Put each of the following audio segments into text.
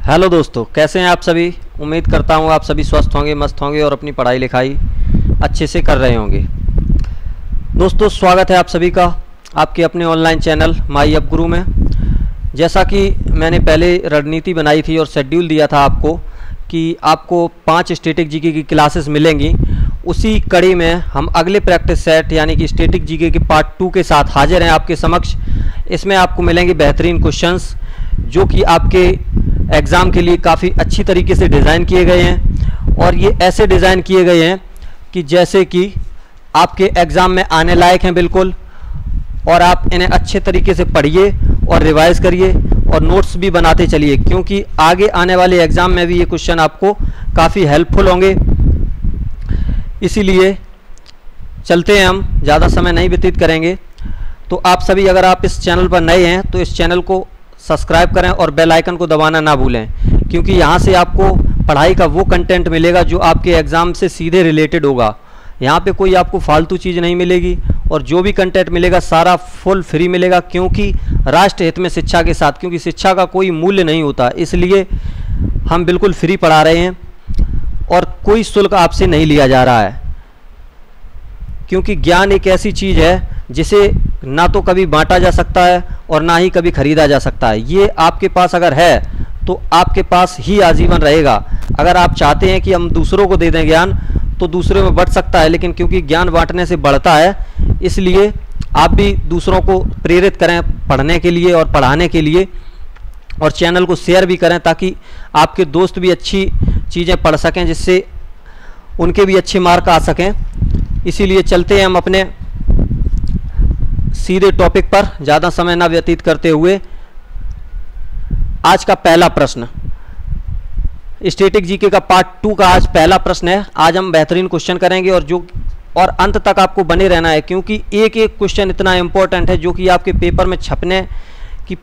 Hello दोस्तों, कैसे हैं आप सभी। उम्मीद करता हूं आप सभी स्वस्थ होंगे, मस्त होंगे और अपनी पढ़ाई लिखाई अच्छे से कर रहे होंगे। दोस्तों, स्वागत है आप सभी का आपके अपने ऑनलाइन चैनल माई अप गुरु में। जैसा कि मैंने पहले रणनीति बनाई थी और शेड्यूल दिया था आपको कि आपको 5 स्टैटिक जीके की क्लासेस मिलेंगी, उसी कड़ी में हम अगले प्रैक्टिस सेट यानी कि स्टैटिक जीके के पार्ट 2 के साथ हाजिर हैं आपके समक्ष। इसमें आपको मिलेंगे बेहतरीन क्वेश्चंस जो कि आपके एग्ज़ाम के लिए काफ़ी अच्छी तरीके से डिज़ाइन किए गए हैं, और ये ऐसे डिज़ाइन किए गए हैं कि जैसे कि आपके एग्ज़ाम में आने लायक हैं बिल्कुल। और आप इन्हें अच्छे तरीके से पढ़िए और रिवाइज़ करिए और नोट्स भी बनाते चलिए, क्योंकि आगे आने वाले एग्ज़ाम में भी ये क्वेश्चन आपको काफ़ी हेल्पफुल होंगे। इसीलिए चलते हैं, हम ज़्यादा समय नहीं व्यतीत करेंगे। तो आप सभी अगर आप इस चैनल पर नए हैं तो इस चैनल को सब्सक्राइब करें और बेल आइकन को दबाना ना भूलें, क्योंकि यहाँ से आपको पढ़ाई का वो कंटेंट मिलेगा जो आपके एग्ज़ाम से सीधे रिलेटेड होगा। यहाँ पे कोई आपको फालतू चीज़ नहीं मिलेगी और जो भी कंटेंट मिलेगा सारा फुल फ्री मिलेगा, क्योंकि राष्ट्र हित में शिक्षा के साथ, क्योंकि शिक्षा का कोई मूल्य नहीं होता, इसलिए हम बिल्कुल फ्री पढ़ा रहे हैं और कोई शुल्क आपसे नहीं लिया जा रहा है। क्योंकि ज्ञान एक ऐसी चीज़ है जिसे ना तो कभी बांटा जा सकता है और ना ही कभी खरीदा जा सकता है। ये आपके पास अगर है तो आपके पास ही आजीवन रहेगा। अगर आप चाहते हैं कि हम दूसरों को दे दें ज्ञान तो दूसरों में बढ़ सकता है, लेकिन क्योंकि ज्ञान बांटने से बढ़ता है, इसलिए आप भी दूसरों को प्रेरित करें पढ़ने के लिए और पढ़ाने के लिए, और चैनल को शेयर भी करें ताकि आपके दोस्त भी अच्छी चीज़ें पढ़ सकें, जिससे उनके भी अच्छे मार्क आ सकें। इसीलिए चलते हैं हम अपने सीधे टॉपिक पर, ज़्यादा समय ना व्यतीत करते हुए। आज का पहला प्रश्न स्टैटिक जीके का पार्ट 2 का आज पहला प्रश्न है। आज हम बेहतरीन क्वेश्चन करेंगे और अंत तक आपको बने रहना है, क्योंकि एक एक क्वेश्चन इतना इंपॉर्टेंट है जो कि आपके पेपर में छपने की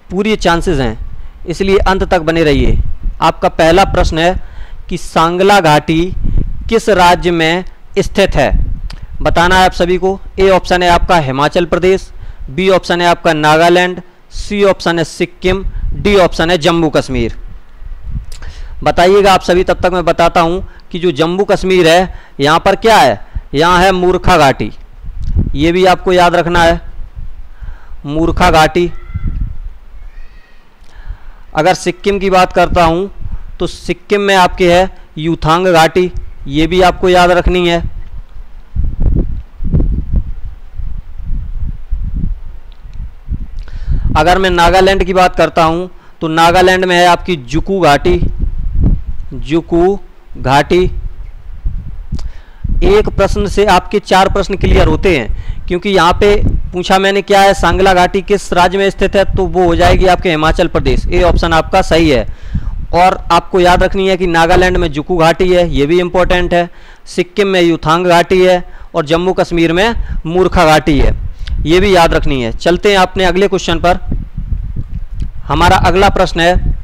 पूरी चांसेस हैं, इसलिए अंत तक बने रहिए। आपका पहला प्रश्न है कि सांगला घाटी किस राज्य में स्थित है। बताना है आप सभी को। ए ऑप्शन है आपका हिमाचल प्रदेश, बी ऑप्शन है आपका नागालैंड, सी ऑप्शन है सिक्किम, डी ऑप्शन है जम्मू कश्मीर। बताइएगा आप सभी, तब तक मैं बताता हूं कि जो जम्मू कश्मीर है यहां पर क्या है, यहां है मूर्खा घाटी। ये भी आपको याद रखना है, मूर्खा घाटी। अगर सिक्किम की बात करता हूं तो सिक्किम में आपके है यूथांग घाटी, ये भी आपको याद रखनी है। अगर मैं नागालैंड की बात करता हूं तो नागालैंड में है आपकी जुकू घाटी, जुकू घाटी। एक प्रश्न से आपके 4 प्रश्न क्लियर होते हैं, क्योंकि यहाँ पे पूछा मैंने क्या है, सांगला घाटी किस राज्य में स्थित है, तो वो हो जाएगी आपके हिमाचल प्रदेश। ए ऑप्शन आपका सही है। और आपको याद रखनी है कि नागालैंड में जुकू घाटी है, ये भी इंपॉर्टेंट है। सिक्किम में यूथांग घाटी है और जम्मू कश्मीर में मूर्खा घाटी है, ये भी याद रखनी है। चलते हैं अपने अगले क्वेश्चन पर। हमारा अगला प्रश्न है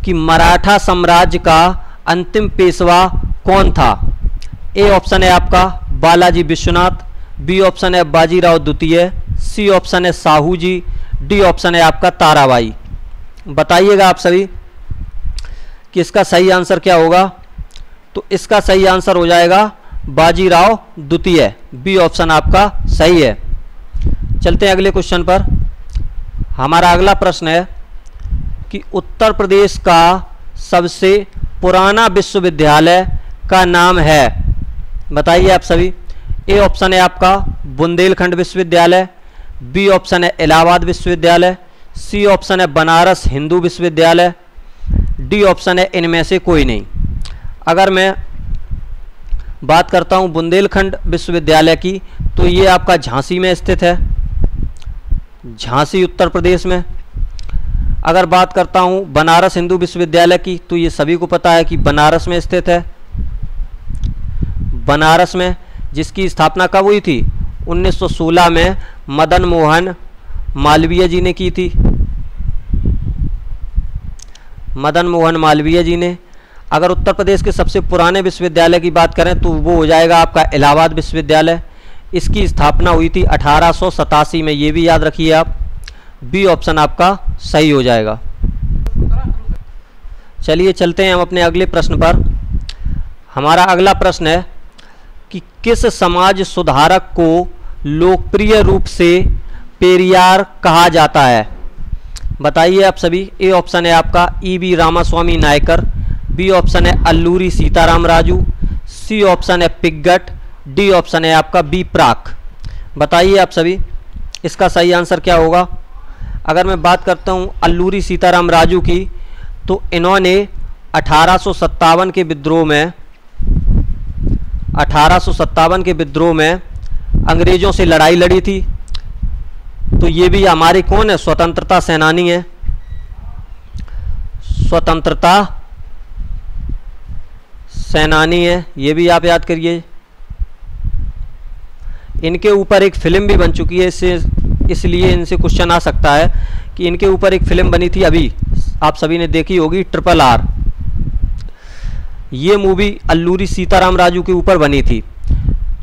कि मराठा साम्राज्य का अंतिम पेशवा कौन था। ए ऑप्शन है आपका बालाजी विश्वनाथ, बी ऑप्शन है बाजीराव द्वितीय, सी ऑप्शन है साहू जी, डी ऑप्शन है आपका ताराबाई। बताइएगा आप सभी कि इसका सही आंसर क्या होगा। तो इसका सही आंसर हो जाएगा बाजीराव द्वितीय, बी ऑप्शन आपका सही है। चलते हैं अगले क्वेश्चन पर। हमारा अगला प्रश्न है कि उत्तर प्रदेश का सबसे पुराना विश्वविद्यालय का नाम है। बताइए आप सभी। ए ऑप्शन है आपका बुंदेलखंड विश्वविद्यालय, बी ऑप्शन है इलाहाबाद विश्वविद्यालय, सी ऑप्शन है बनारस हिंदू विश्वविद्यालय, डी ऑप्शन है इनमें से कोई नहीं। अगर मैं बात करता हूं बुंदेलखंड विश्वविद्यालय की, तो ये आपका झांसी में स्थित है, झांसी उत्तर प्रदेश में। अगर बात करता हूं बनारस हिंदू विश्वविद्यालय की, तो ये सभी को पता है कि बनारस में स्थित है, बनारस में, जिसकी स्थापना कब हुई थी, 1916 में मदन मोहन मालवीय जी ने की थी, मदन मोहन मालवीय जी ने। अगर उत्तर प्रदेश के सबसे पुराने विश्वविद्यालय की बात करें तो वो हो जाएगा आपका इलाहाबाद विश्वविद्यालय। इसकी स्थापना हुई थी 1887 में, ये भी याद रखिए आप। बी ऑप्शन आपका सही हो जाएगा। चलिए चलते हैं हम अपने अगले प्रश्न पर। हमारा अगला प्रश्न है कि किस समाज सुधारक को लोकप्रिय रूप से पेरियार कहा जाता है? बताइए आप सभी। ए ऑप्शन है आपका EV Ramaswamy Naicker, B option है अल्लूरी सीताराम राजू, सी ऑप्शन है पिग्गट, डी ऑप्शन है आपका बी प्राक। बताइए आप सभी इसका सही आंसर क्या होगा। अगर मैं बात करता हूँ अल्लूरी सीताराम राजू की, तो इन्होंने 1857 के विद्रोह में अंग्रेजों से लड़ाई लड़ी थी। तो ये भी हमारे कौन है? स्वतंत्रता सेनानी है, स्वतंत्रता सेनानी है, ये भी आप याद करिए। इनके ऊपर एक फिल्म भी बन चुकी है, इसलिए इनसे क्वेश्चन आ सकता है कि इनके ऊपर एक फिल्म बनी थी अभी, आप सभी ने देखी होगी, RRR। ये मूवी अल्लूरी सीताराम राजू के ऊपर बनी थी।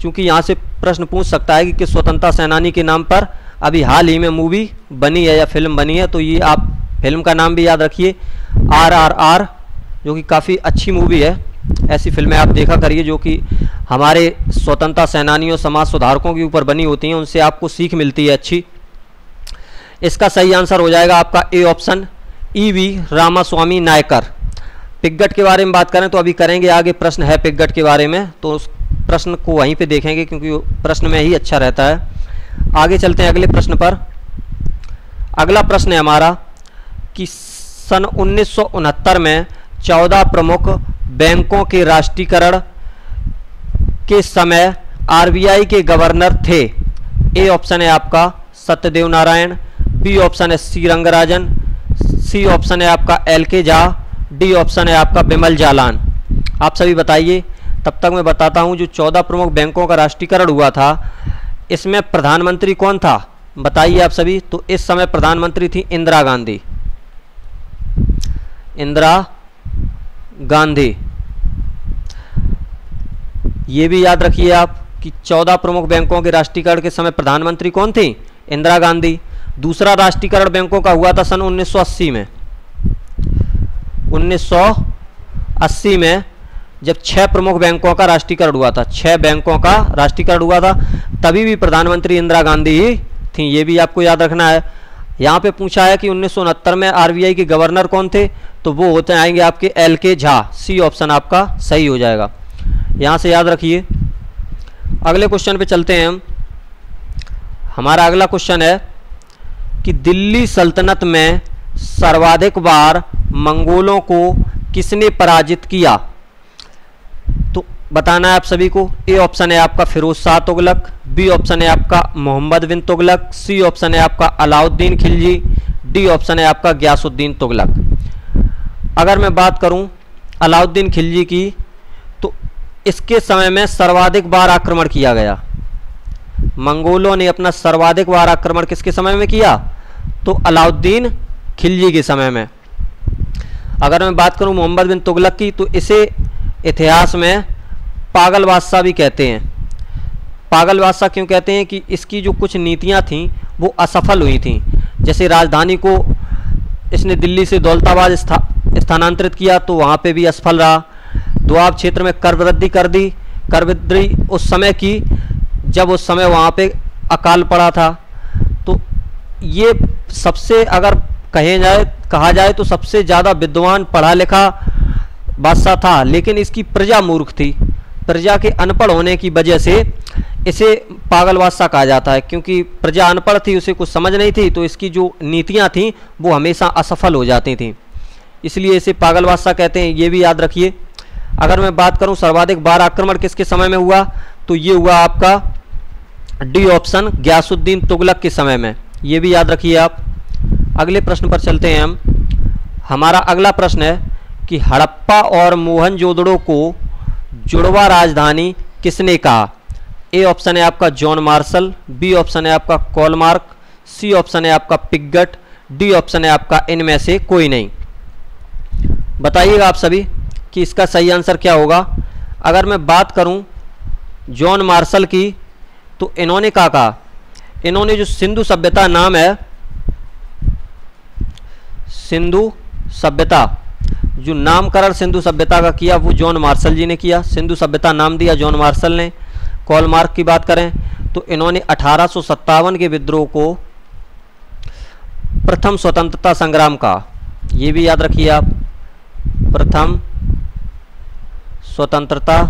क्योंकि यहाँ से प्रश्न पूछ सकता है कि किस स्वतंत्रता सेनानी के नाम पर अभी हाल ही में मूवी बनी है या फिल्म बनी है। तो ये आप फिल्म का नाम भी याद रखिए, RRR, जो कि काफ़ी अच्छी मूवी है। ऐसी फिल्में आप देखा करिए जो कि हमारे स्वतंत्रता सेनानियों, समाज सुधारकों के ऊपर बनी होती हैं, उनसे आपको सीख मिलती है अच्छी। इसका सही आंसर हो जाएगा आपका A option E V Ramaswamy Naicker. Piggott के बारे में बात करें तो अभी करेंगे, आगे प्रश्न है पिग्गट के बारे में, तो उस प्रश्न को वहीं पे देखेंगे क्योंकि वो प्रश्न में ही अच्छा रहता है। आगे चलते हैं अगले प्रश्न पर। अगला प्रश्न है हमारा कि सन 1969 में 14 प्रमुख बैंकों के राष्ट्रीयकरण के समय आरबीआई के गवर्नर थे। ए ऑप्शन है आपका सत्यदेव नारायण, बी ऑप्शन है सी रंगराजन, सी ऑप्शन है आपका LK झा, डी ऑप्शन है आपका बिमल जालान। आप सभी बताइए, तब तक मैं बताता हूं। जो 14 प्रमुख बैंकों का राष्ट्रीयकरण हुआ था, इसमें प्रधानमंत्री कौन था? बताइए आप सभी। तो इस समय प्रधानमंत्री थी इंदिरा गांधी। इंदिरा गांधी, ये भी याद रखिए आप कि 14 प्रमुख बैंकों के राष्ट्रीयकरण के समय प्रधानमंत्री कौन थी? इंदिरा गांधी। दूसरा राष्ट्रीयकरण बैंकों का हुआ था सन 1980 में। 1980 में जब 6 प्रमुख बैंकों का राष्ट्रीयकरण हुआ था, 6 बैंकों का राष्ट्रीयकरण हुआ था, तभी भी प्रधानमंत्री इंदिरा गांधी ही थी। ये भी आपको याद रखना है। यहाँ पे पूछा है कि 1969 में आरबीआई के गवर्नर कौन थे, तो वो होते आएंगे आपके LK झा। सी ऑप्शन आपका सही हो जाएगा, यहाँ से याद रखिए। अगले क्वेश्चन पे चलते हैं हम। हमारा अगला क्वेश्चन है कि दिल्ली सल्तनत में सर्वाधिक बार मंगोलों को किसने पराजित किया? तो बताना है आप सभी को। ए ऑप्शन है आपका फिरोज शाह तुगलक, बी ऑप्शन है आपका मोहम्मद बिन तुगलक, सी ऑप्शन है आपका अलाउद्दीन खिलजी, डी ऑप्शन है आपका गयासुद्दीन तुगलक। अगर मैं बात करूं अलाउद्दीन खिलजी की, तो इसके समय में सर्वाधिक बार आक्रमण किया गया। मंगोलों ने अपना सर्वाधिक बार आक्रमण किसके समय में किया? तो अलाउद्दीन खिलजी के समय में। अगर मैं बात करूं मोहम्मद बिन तुगलक की, तो इसे इतिहास में पागल बादशाह भी कहते हैं। पागल बादशाह क्यों कहते हैं? कि इसकी जो कुछ नीतियां थीं वो असफल हुई थीं। जैसे राजधानी को इसने दिल्ली से दौलताबाद स्थानांतरित किया, तो वहाँ पे भी असफल रहा। दोआब क्षेत्र में कर वृद्धि कर दी। कर वृद्धि उस समय की जब उस समय वहाँ पे अकाल पड़ा था। तो ये सबसे अगर कहा जाए तो सबसे ज़्यादा विद्वान पढ़ा लिखा बादशाह था, लेकिन इसकी प्रजा मूर्ख थी। प्रजा के अनपढ़ होने की वजह से इसे पागल बादशाह कहा जाता है, क्योंकि प्रजा अनपढ़ थी, उसे कुछ समझ नहीं थी, तो इसकी जो नीतियाँ थीं वो हमेशा असफल हो जाती थीं, इसलिए इसे पागल बादशाह कहते हैं। ये भी याद रखिए। अगर मैं बात करूं सर्वाधिक बार आक्रमण किसके समय में हुआ, तो ये हुआ आपका डी ऑप्शन गयासुद्दीन तुगलक के समय में। ये भी याद रखिए आप। अगले प्रश्न पर चलते हैं हम। हमारा अगला प्रश्न है कि हड़प्पा और मोहनजोदड़ो को जुड़वा राजधानी किसने कहा? ए ऑप्शन है आपका जॉन मार्शल, बी ऑप्शन है आपका कॉलमार्क, सी ऑप्शन है आपका पिग्गट, डी ऑप्शन है आपका इनमें से कोई नहीं। बताइएगा आप सभी कि इसका सही आंसर क्या होगा। अगर मैं बात करूं जॉन मार्शल की, तो इन्होंने क्या कहा? इन्होंने जो सिंधु सभ्यता नाम है, सिंधु सभ्यता जो नामकरण सिंधु सभ्यता का किया वो जॉन मार्शल जी ने किया। सिंधु सभ्यता नाम दिया जॉन मार्शल ने। कार्ल मार्क्स की बात करें तो इन्होंने 1857 के विद्रोह को प्रथम स्वतंत्रता संग्राम का, ये भी याद रखिए आप, प्रथम स्वतंत्रता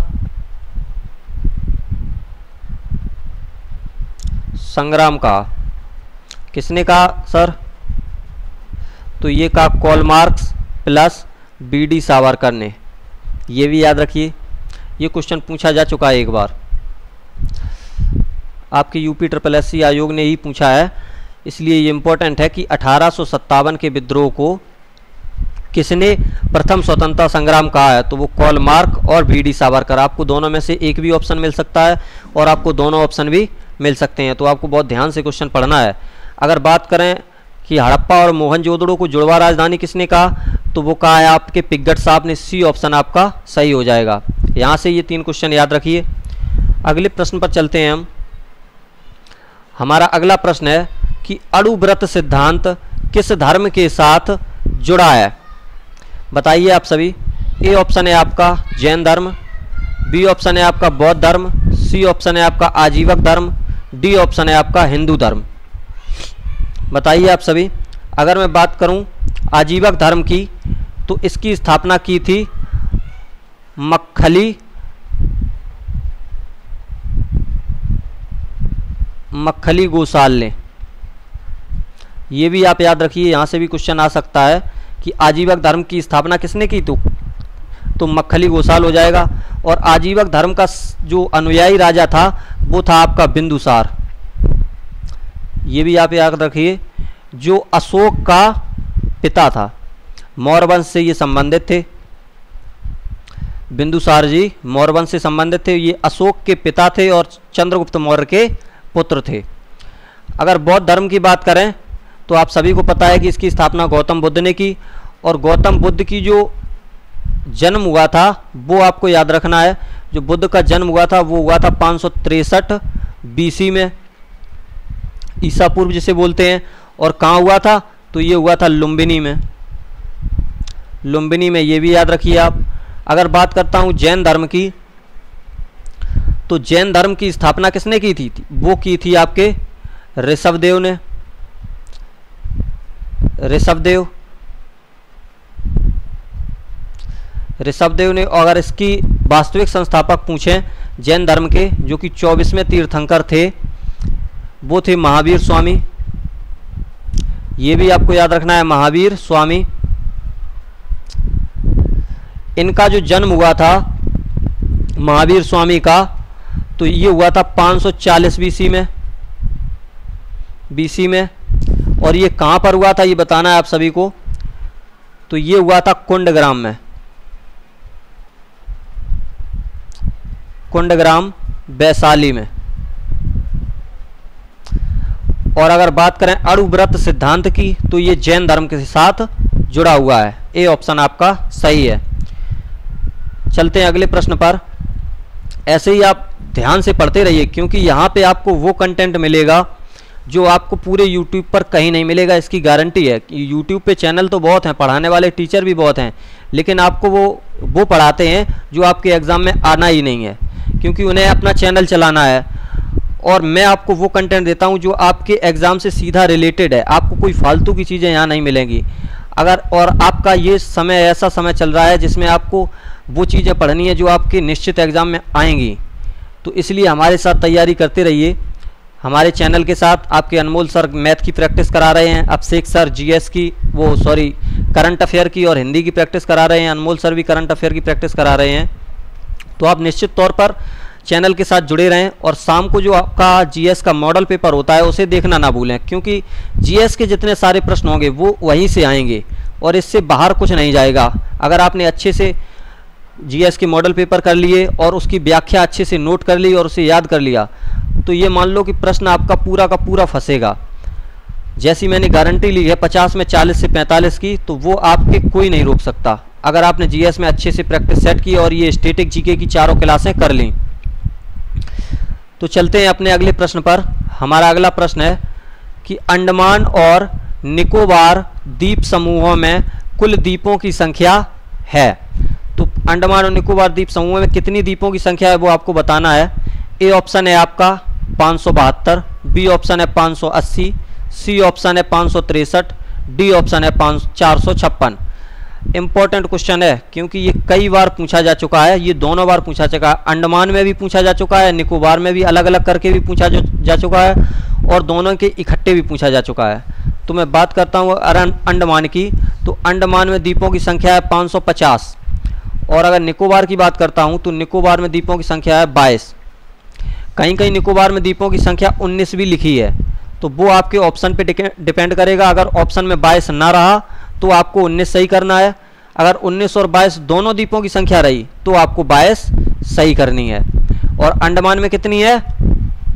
संग्राम का किसने कहा सर? तो ये कहा Karl Marx plus BD Savarkar ने। ये भी याद रखिए, ये क्वेश्चन पूछा जा चुका है एक बार, आपके यूपी SSC आयोग ने ही पूछा है, इसलिए ये इंपॉर्टेंट है कि 1857 के विद्रोह को किसने प्रथम स्वतंत्रता संग्राम कहा है? तो वो कार्ल मार्क्स और बीडी सावरकर। आपको दोनों में से एक भी ऑप्शन मिल सकता है और आपको दोनों ऑप्शन भी मिल सकते हैं, तो आपको बहुत ध्यान से क्वेश्चन पढ़ना है। अगर बात करें कि हड़प्पा और मोहनजोदड़ो को जुड़वा राजधानी किसने कहा, तो वो कहा है आपके पिग्गट साहब ने। सी ऑप्शन आपका सही हो जाएगा। यहाँ से ये 3 क्वेश्चन याद रखिए। अगले प्रश्न पर चलते हैं हम। हमारा अगला प्रश्न है कि अणुव्रत सिद्धांत किस धर्म के साथ जुड़ा है? बताइए आप सभी। ए ऑप्शन है आपका जैन धर्म, बी ऑप्शन है आपका बौद्ध धर्म, सी ऑप्शन है आपका आजीवक धर्म, डी ऑप्शन है आपका हिंदू धर्म। बताइए आप सभी। अगर मैं बात करूं आजीवक धर्म की, तो इसकी स्थापना की थी मक्खली गोसाल ने। ये भी आप याद रखिए, यहाँ से भी क्वेश्चन आ सकता है कि आजीवक धर्म की स्थापना किसने की, तो मक्खली गोसाल हो जाएगा। और आजीवक धर्म का जो अनुयायी राजा था वो था आपका बिंदुसार। ये भी आप याद रखिए, जो अशोक का पिता था, मौर्य वंश से ये संबंधित थे। बिंदुसार जी मौर्य वंश से संबंधित थे, ये अशोक के पिता थे और चंद्रगुप्त मौर्य के पुत्र थे। अगर बौद्ध धर्म की बात करें तो आप सभी को पता है कि इसकी स्थापना गौतम बुद्ध ने की, और गौतम बुद्ध की जो जन्म हुआ था वो आपको याद रखना है। जो बुद्ध का जन्म हुआ था वो हुआ था 563 BC में, ईसा पूर्व जिसे बोलते हैं। और कहाँ हुआ था, तो ये हुआ था लुम्बिनी में। लुम्बिनी में, ये भी याद रखिए आप। अगर बात करता हूँ जैन धर्म की, तो जैन धर्म की स्थापना किसने की थी? वो की थी आपके ऋषभदेव ने। ऋषभदेव ने। अगर इसकी वास्तविक संस्थापक पूछें जैन धर्म के, जो कि 24वें तीर्थंकर थे, वो थे महावीर स्वामी। ये भी आपको याद रखना है, महावीर स्वामी। इनका जो जन्म हुआ था महावीर स्वामी का, तो ये हुआ था 540 BC में। और ये कहाँ पर हुआ था ये बताना है आप सभी को। तो ये हुआ था कुंडग्राम में, कुंडग्राम वैशाली में। और अगर बात करें अणुव्रत सिद्धांत की, तो ये जैन धर्म के साथ जुड़ा हुआ है। ए ऑप्शन आपका सही है। चलते हैं अगले प्रश्न पर। ऐसे ही आप ध्यान से पढ़ते रहिए, क्योंकि यहाँ पे आपको वो कंटेंट मिलेगा जो आपको पूरे YouTube पर कहीं नहीं मिलेगा। इसकी गारंटी है कि YouTube पे चैनल तो बहुत हैं, पढ़ाने वाले टीचर भी बहुत हैं, लेकिन आपको वो पढ़ाते हैं जो आपके एग्ज़ाम में आना ही नहीं है, क्योंकि उन्हें अपना चैनल चलाना है। और मैं आपको वो कंटेंट देता हूँ जो आपके एग्ज़ाम से सीधा रिलेटेड है। आपको कोई फालतू की चीज़ें यहाँ नहीं मिलेंगी। और आपका ये समय ऐसा समय चल रहा है जिसमें आपको वो चीज़ें पढ़नी है जो आपके निश्चित एग्ज़ाम में आएंगी। तो इसलिए हमारे साथ तैयारी करते रहिए। हमारे चैनल के साथ आपके अनमोल सर मैथ की प्रैक्टिस करा रहे हैं, अभिषेक सर GS की करंट अफेयर की और हिंदी की प्रैक्टिस करा रहे हैं, अनमोल सर भी करंट अफेयर की प्रैक्टिस करा रहे हैं। तो आप निश्चित तौर पर चैनल के साथ जुड़े रहें। और शाम को जो आपका GS का मॉडल पेपर होता है उसे देखना ना भूलें, क्योंकि GS के जितने सारे प्रश्न होंगे वो वहीं से आएंगे और इससे बाहर कुछ नहीं जाएगा। अगर आपने अच्छे से GS के मॉडल पेपर कर लिए और उसकी व्याख्या अच्छे से नोट कर ली और उसे याद कर लिया, तो ये मान लो कि प्रश्न आपका पूरा का पूरा फंसेगा। जैसी मैंने गारंटी ली है 50 में 40 से 45 की, तो वो आपके कोई नहीं रोक सकता, अगर आपने GS में अच्छे से प्रैक्टिस सेट की और ये स्टैटिक GK की चारों क्लासें कर लीं। तो चलते हैं अपने अगले प्रश्न पर। हमारा अगला प्रश्न है कि अंडमान और निकोबार द्वीप समूहों में कुल द्वीपों की संख्या है। तो अंडमान और निकोबार द्वीप समूह में कितनी द्वीपों की संख्या है वो आपको बताना है। ए ऑप्शन है आपका 572, बी ऑप्शन है 580, सी ऑप्शन है 563, डी ऑप्शन है 456। इंपॉर्टेंट क्वेश्चन है क्योंकि ये कई बार पूछा जा चुका है, ये दोनों बार पूछा चुका है। अंडमान में भी पूछा जा चुका है, निकोबार में भी अलग अलग करके भी पूछा जा चुका है, और दोनों के इकट्ठे भी पूछा जा चुका है। तो मैं बात करता हूँ अंडमान की, तो अंडमान में द्वीपों की संख्या है 550, और अगर निकोबार की बात करता हूँ तो निकोबार में द्वीपों की संख्या है 22। कहीं कहीं निकोबार में द्वीपों की संख्या 19 भी लिखी है, तो वो आपके ऑप्शन पे डिपेंड करेगा। अगर ऑप्शन में 22 ना रहा तो आपको 19 सही करना है, अगर 19 और 22 दोनों द्वीपों की संख्या रही तो आपको 22 सही करनी है। और अंडमान में कितनी है?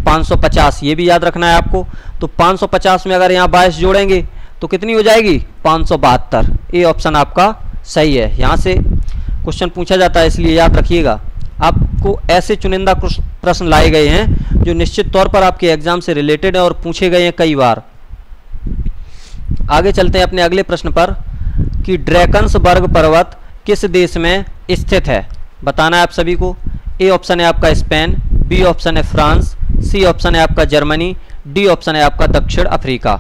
550, ये भी याद रखना है आपको। तो 550 में अगर यहाँ 22 जोड़ेंगे तो कितनी हो जाएगी? 572। ये ऑप्शन आपका सही है। यहाँ से क्वेश्चन पूछा जाता है, इसलिए याद रखिएगा। आपको ऐसे चुनिंदा प्रश्न लाए गए हैं जो निश्चित तौर पर आपके एग्जाम से रिलेटेड है और पूछे गए हैं कई बार। आगे चलते हैं अपने अगले प्रश्न पर कि ड्रैकन्सबर्ग पर्वत किस देश में स्थित है, बताना है आप सभी को। ए ऑप्शन है आपका स्पेन, बी ऑप्शन है फ्रांस, सी ऑप्शन है आपका जर्मनी, डी ऑप्शन है आपका दक्षिण अफ्रीका।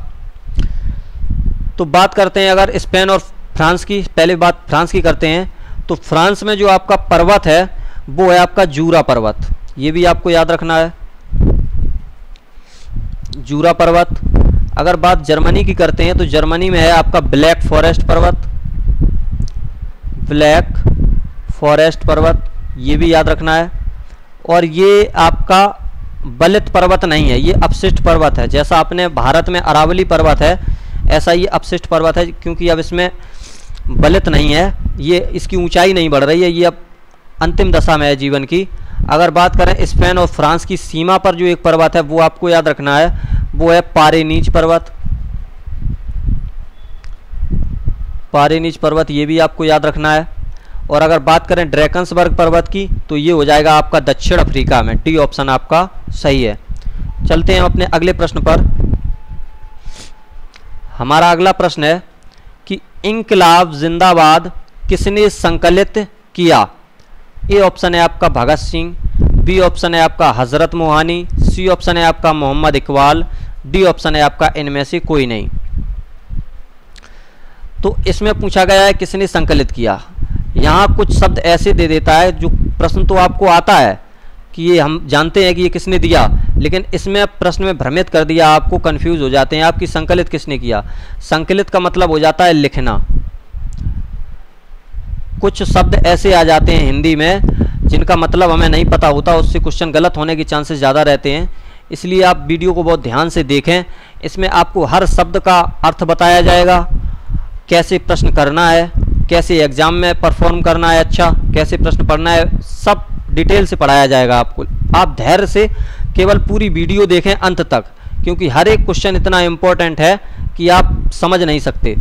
तो बात करते हैं अगर स्पेन और फ्रांस की, पहले बात फ्रांस की करते हैं। तो फ्रांस में जो आपका पर्वत है वो है आपका जूरा पर्वत, ये भी आपको याद रखना है, जूरा पर्वत। अगर बात जर्मनी की करते हैं तो जर्मनी में है आपका ब्लैक फॉरेस्ट पर्वत, ब्लैक फॉरेस्ट पर्वत, ये भी याद रखना है। और ये आपका बलित पर्वत नहीं है, ये अपशिष्ट पर्वत है। जैसा अपने भारत में अरावली पर्वत है, ऐसा ये अपशिष्ट पर्वत है, क्योंकि अब इसमें बलित नहीं है, ये इसकी ऊंचाई नहीं बढ़ रही है, ये अब अंतिम दशा में है जीवन की। अगर बात करें स्पेन और फ्रांस की सीमा पर जो एक पर्वत है वो आपको याद रखना है, वो है पारेनीज पर्वत, पारेनीज पर्वत, ये भी आपको याद रखना है। और अगर बात करें ड्रैकन्सबर्ग पर्वत की तो ये हो जाएगा आपका दक्षिण अफ्रीका में, डी ऑप्शन आपका सही है। चलते हैं अपने अगले प्रश्न पर। हमारा अगला प्रश्न है कि इंकलाब जिंदाबाद किसने संकलित किया। ए ऑप्शन है आपका भगत सिंह, बी ऑप्शन है आपका हजरत मोहानी, सी ऑप्शन है आपका मोहम्मद इकबाल, डी ऑप्शन है आपका इनमें से कोई नहीं। तो इसमें पूछा गया है किसने संकलित किया। यहाँ कुछ शब्द ऐसे दे देता है जो प्रश्न तो आपको आता है कि ये हम जानते हैं कि ये किसने दिया, लेकिन इसमें प्रश्न में भ्रमित कर दिया, आपको कंफ्यूज हो जाते हैं आपकी संकलित किसने किया। संकलित का मतलब हो जाता है लिखना। कुछ शब्द ऐसे आ जाते हैं हिंदी में जिनका मतलब हमें नहीं पता होता, उससे क्वेश्चन गलत होने के चांसेस ज़्यादा रहते हैं, इसलिए आप वीडियो को बहुत ध्यान से देखें। इसमें आपको हर शब्द का अर्थ बताया जाएगा, कैसे प्रश्न करना है, कैसे एग्जाम में परफॉर्म करना है, अच्छा कैसे प्रश्न पढ़ना है, सब डिटेल से पढ़ाया जाएगा आपको। आप धैर्य से केवल पूरी वीडियो देखें अंत तक, क्योंकि हर एक क्वेश्चन इतना इम्पोर्टेंट है कि आप समझ नहीं सकते।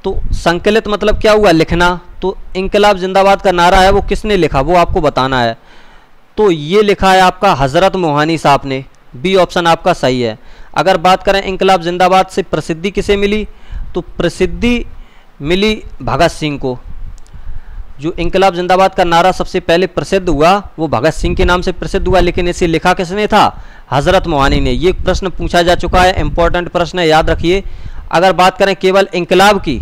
तो संकलित मतलब क्या हुआ? लिखना। तो इंकलाब जिंदाबाद का नारा है वो किसने लिखा वो आपको बताना है। तो ये लिखा है आपका हजरत मोहानी साहब ने, बी ऑप्शन आपका सही है। अगर बात करें इंकलाब जिंदाबाद से प्रसिद्धि किसे मिली, तो प्रसिद्धि मिली भगत सिंह को। जो इंकलाब जिंदाबाद का नारा सबसे पहले प्रसिद्ध हुआ वो भगत सिंह के नाम से प्रसिद्ध हुआ, लेकिन इसे लिखा किसने था? हजरत मोहानी ने। ये प्रश्न पूछा जा चुका है, इंपॉर्टेंट प्रश्न है, याद रखिए। अगर बात करें केवल इंकलाब की,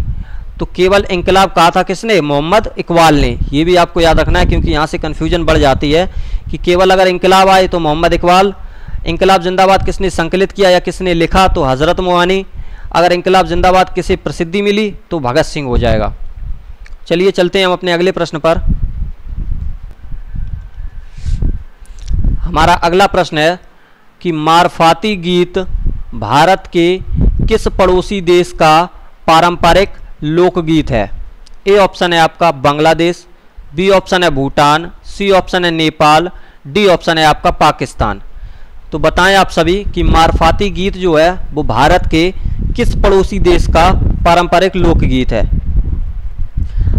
तो केवल इंकलाब कहा था किसने? मोहम्मद इकबाल ने। ये भी आपको याद रखना है, क्योंकि यहाँ से कन्फ्यूजन बढ़ जाती है कि केवल अगर इंकलाब आए तो मोहम्मद इकबाल। इंकलाब जिंदाबाद किसने संकलित किया या किसने लिखा? तो हजरत मोहानी। अगर इंकलाब जिंदाबाद किसे प्रसिद्धि मिली तो भगत सिंह हो जाएगा। चलिए चलते हैं हम अपने अगले प्रश्न पर। हमारा अगला प्रश्न है कि मारफाती गीत भारत के किस पड़ोसी देश का पारंपरिक लोकगीत है। ए ऑप्शन है आपका बांग्लादेश, बी ऑप्शन है भूटान, सी ऑप्शन है नेपाल, डी ऑप्शन है आपका पाकिस्तान। तो बताएं आप सभी कि मारफाती गीत जो है वो भारत के किस पड़ोसी देश का पारंपरिक लोकगीत है।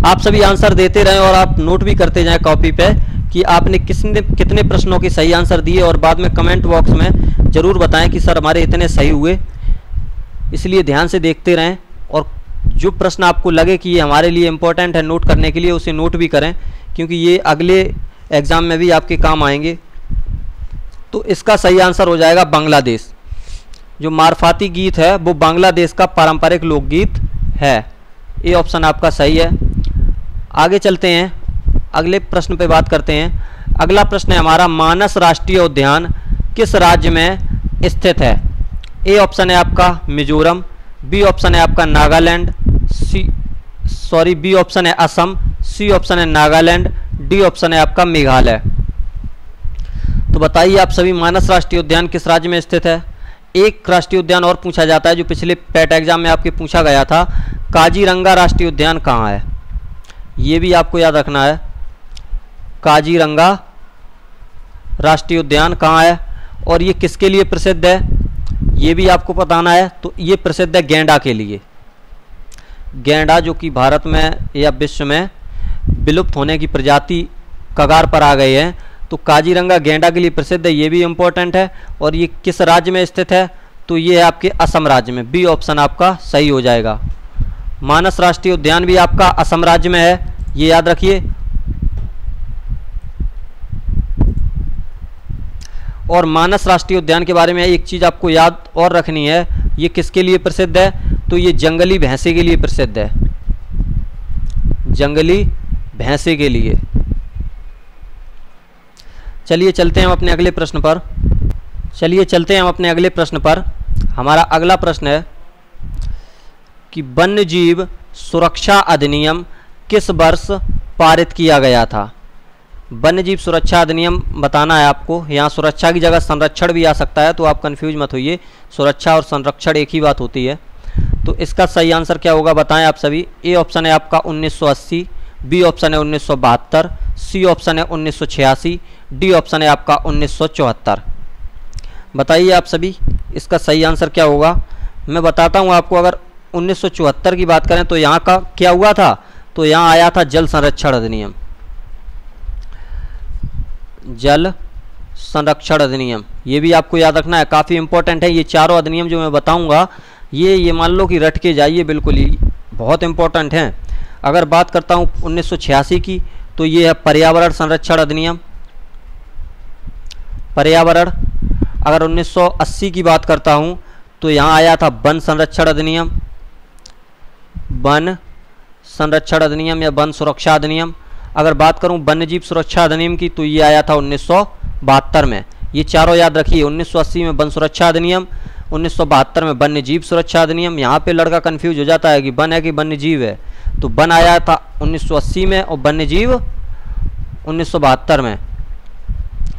आप सभी आंसर देते रहें और आप नोट भी करते जाएं कॉपी पे कि आपने कितने प्रश्नों के सही आंसर दिए, और बाद में कमेंट बॉक्स में ज़रूर बताएं कि सर हमारे इतने सही हुए। इसलिए ध्यान से देखते रहें और जो प्रश्न आपको लगे कि ये हमारे लिए इम्पोर्टेंट है नोट करने के लिए, उसे नोट भी करें, क्योंकि ये अगले एग्ज़ाम में भी आपके काम आएंगे। तो इसका सही आंसर हो जाएगा बांग्लादेश। जो मारफाती गीत है वो बांग्लादेश का पारंपरिक लोकगीत है। ये ऑप्शन आपका सही है। आगे चलते हैं, अगले प्रश्न पे बात करते हैं। अगला प्रश्न है हमारा, मानस राष्ट्रीय उद्यान किस राज्य में स्थित है? ए ऑप्शन है आपका मिजोरम, बी ऑप्शन है आपका नागालैंड, बी ऑप्शन है असम, सी ऑप्शन है नागालैंड, डी ऑप्शन है आपका मेघालय। तो बताइए आप सभी, मानस राष्ट्रीय उद्यान किस राज्य में स्थित है? एक राष्ट्रीय उद्यान और पूछा जाता है जो पिछले पेट एग्जाम में आपके पूछा गया था, काजीरंगा राष्ट्रीय उद्यान कहाँ है? ये भी आपको याद रखना है, काजीरंगा राष्ट्रीय उद्यान कहाँ है और ये किसके लिए प्रसिद्ध है, ये भी आपको बताना है। तो ये प्रसिद्ध है गैंडा के लिए। गैंडा जो कि भारत में या विश्व में विलुप्त होने की प्रजाति कगार पर आ गए हैं, तो काजीरंगा गैंडा के लिए प्रसिद्ध है, ये भी इम्पोर्टेंट है। और ये किस राज्य में स्थित है? तो ये है आपके असम राज्य में। बी ऑप्शन आपका सही हो जाएगा। मानस राष्ट्रीय उद्यान भी आपका असम राज्य में है, ये याद रखिए। और मानस राष्ट्रीय उद्यान के बारे में एक चीज़ आपको याद और रखनी है, ये किसके लिए प्रसिद्ध है? तो ये जंगली भैंसे के लिए प्रसिद्ध है, जंगली भैंसे के लिए। चलिए चलते हैं हम अपने अगले प्रश्न पर। हमारा अगला प्रश्न है कि वन्यजीव सुरक्षा अधिनियम किस वर्ष पारित किया गया था? वन्यजीव सुरक्षा अधिनियम बताना है आपको। यहाँ सुरक्षा की जगह संरक्षण भी आ सकता है, तो आप कंफ्यूज मत होइए, सुरक्षा और संरक्षण एक ही बात होती है। तो इसका सही आंसर क्या होगा बताएं आप सभी। ए ऑप्शन है आपका 1980, बी ऑप्शन है 1972, सी ऑप्शन है 1986, डी ऑप्शन है आपका 1974। बताइए आप सभी, इसका सही आंसर क्या होगा? मैं बताता हूँ आपको। अगर 1974 की बात करें तो यहाँ का क्या हुआ था? तो यहाँ आया था जल संरक्षण अधिनियम। जल संरक्षण अधिनियम, ये भी आपको याद रखना है, काफ़ी इंपॉर्टेंट है। ये चारों अधिनियम जो मैं बताऊंगा, ये मान लो कि रट के जाइए, बिल्कुल ही बहुत इंपॉर्टेंट हैं। अगर बात करता हूँ 1986 की, तो ये है पर्यावरण संरक्षण अधिनियम, पर्यावरण। अगर 1980 की बात करता हूँ तो यहाँ आया था वन संरक्षण अधिनियम, वन संरक्षण अधिनियम या वन सुरक्षा अधिनियम। अगर बात करूं वन्यजीव सुरक्षा अधिनियम की, तो ये आया था 1972 में। ये चारों याद रखिए, 1980 में वन सुरक्षा अधिनियम, 1972 में वन्यजीव सुरक्षा अधिनियम। यहाँ पे लड़का कंफ्यूज हो जाता है कि वन है कि वन्यजीव है। तो वन आया था 1980 में और वन्यजीव 1972 में।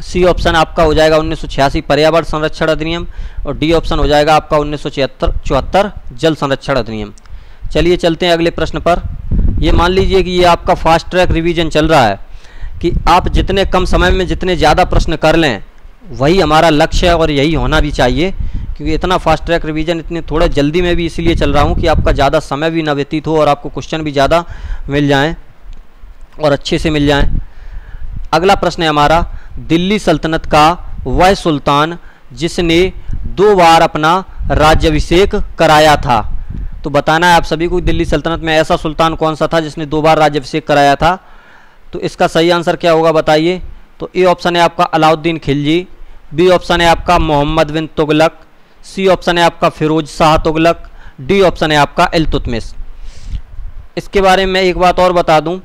सी ऑप्शन आपका हो जाएगा 1986 पर्यावरण संरक्षण अधिनियम, और डी ऑप्शन हो जाएगा आपका 1974 जल संरक्षण अधिनियम। चलिए चलते हैं अगले प्रश्न पर। ये मान लीजिए कि ये आपका फास्ट ट्रैक रिवीजन चल रहा है कि आप जितने कम समय में जितने ज़्यादा प्रश्न कर लें, वही हमारा लक्ष्य है और यही होना भी चाहिए। क्योंकि इतना फास्ट ट्रैक रिवीजन इतने थोड़े जल्दी में भी इसलिए चल रहा हूँ कि आपका ज़्यादा समय भी ना व्यतीत हो और आपको क्वेश्चन भी ज़्यादा मिल जाएँ और अच्छे से मिल जाएँ। अगला प्रश्न है हमारा, दिल्ली सल्तनत का वह सुल्तान जिसने 2 बार अपना राज्याभिषेक कराया था। तो बताना है आप सभी को, दिल्ली सल्तनत में ऐसा सुल्तान कौन सा था जिसने 2 बार राज्याभिषेक कराया था। तो इसका सही आंसर क्या होगा बताइए। तो ए ऑप्शन है आपका अलाउद्दीन खिलजी, बी ऑप्शन है आपका मोहम्मद बिन तुगलक, सी ऑप्शन है आपका फिरोज शाह तुगलक, डी ऑप्शन है आपका इल्तुतमिश। इसके बारे में एक बात और बता दूं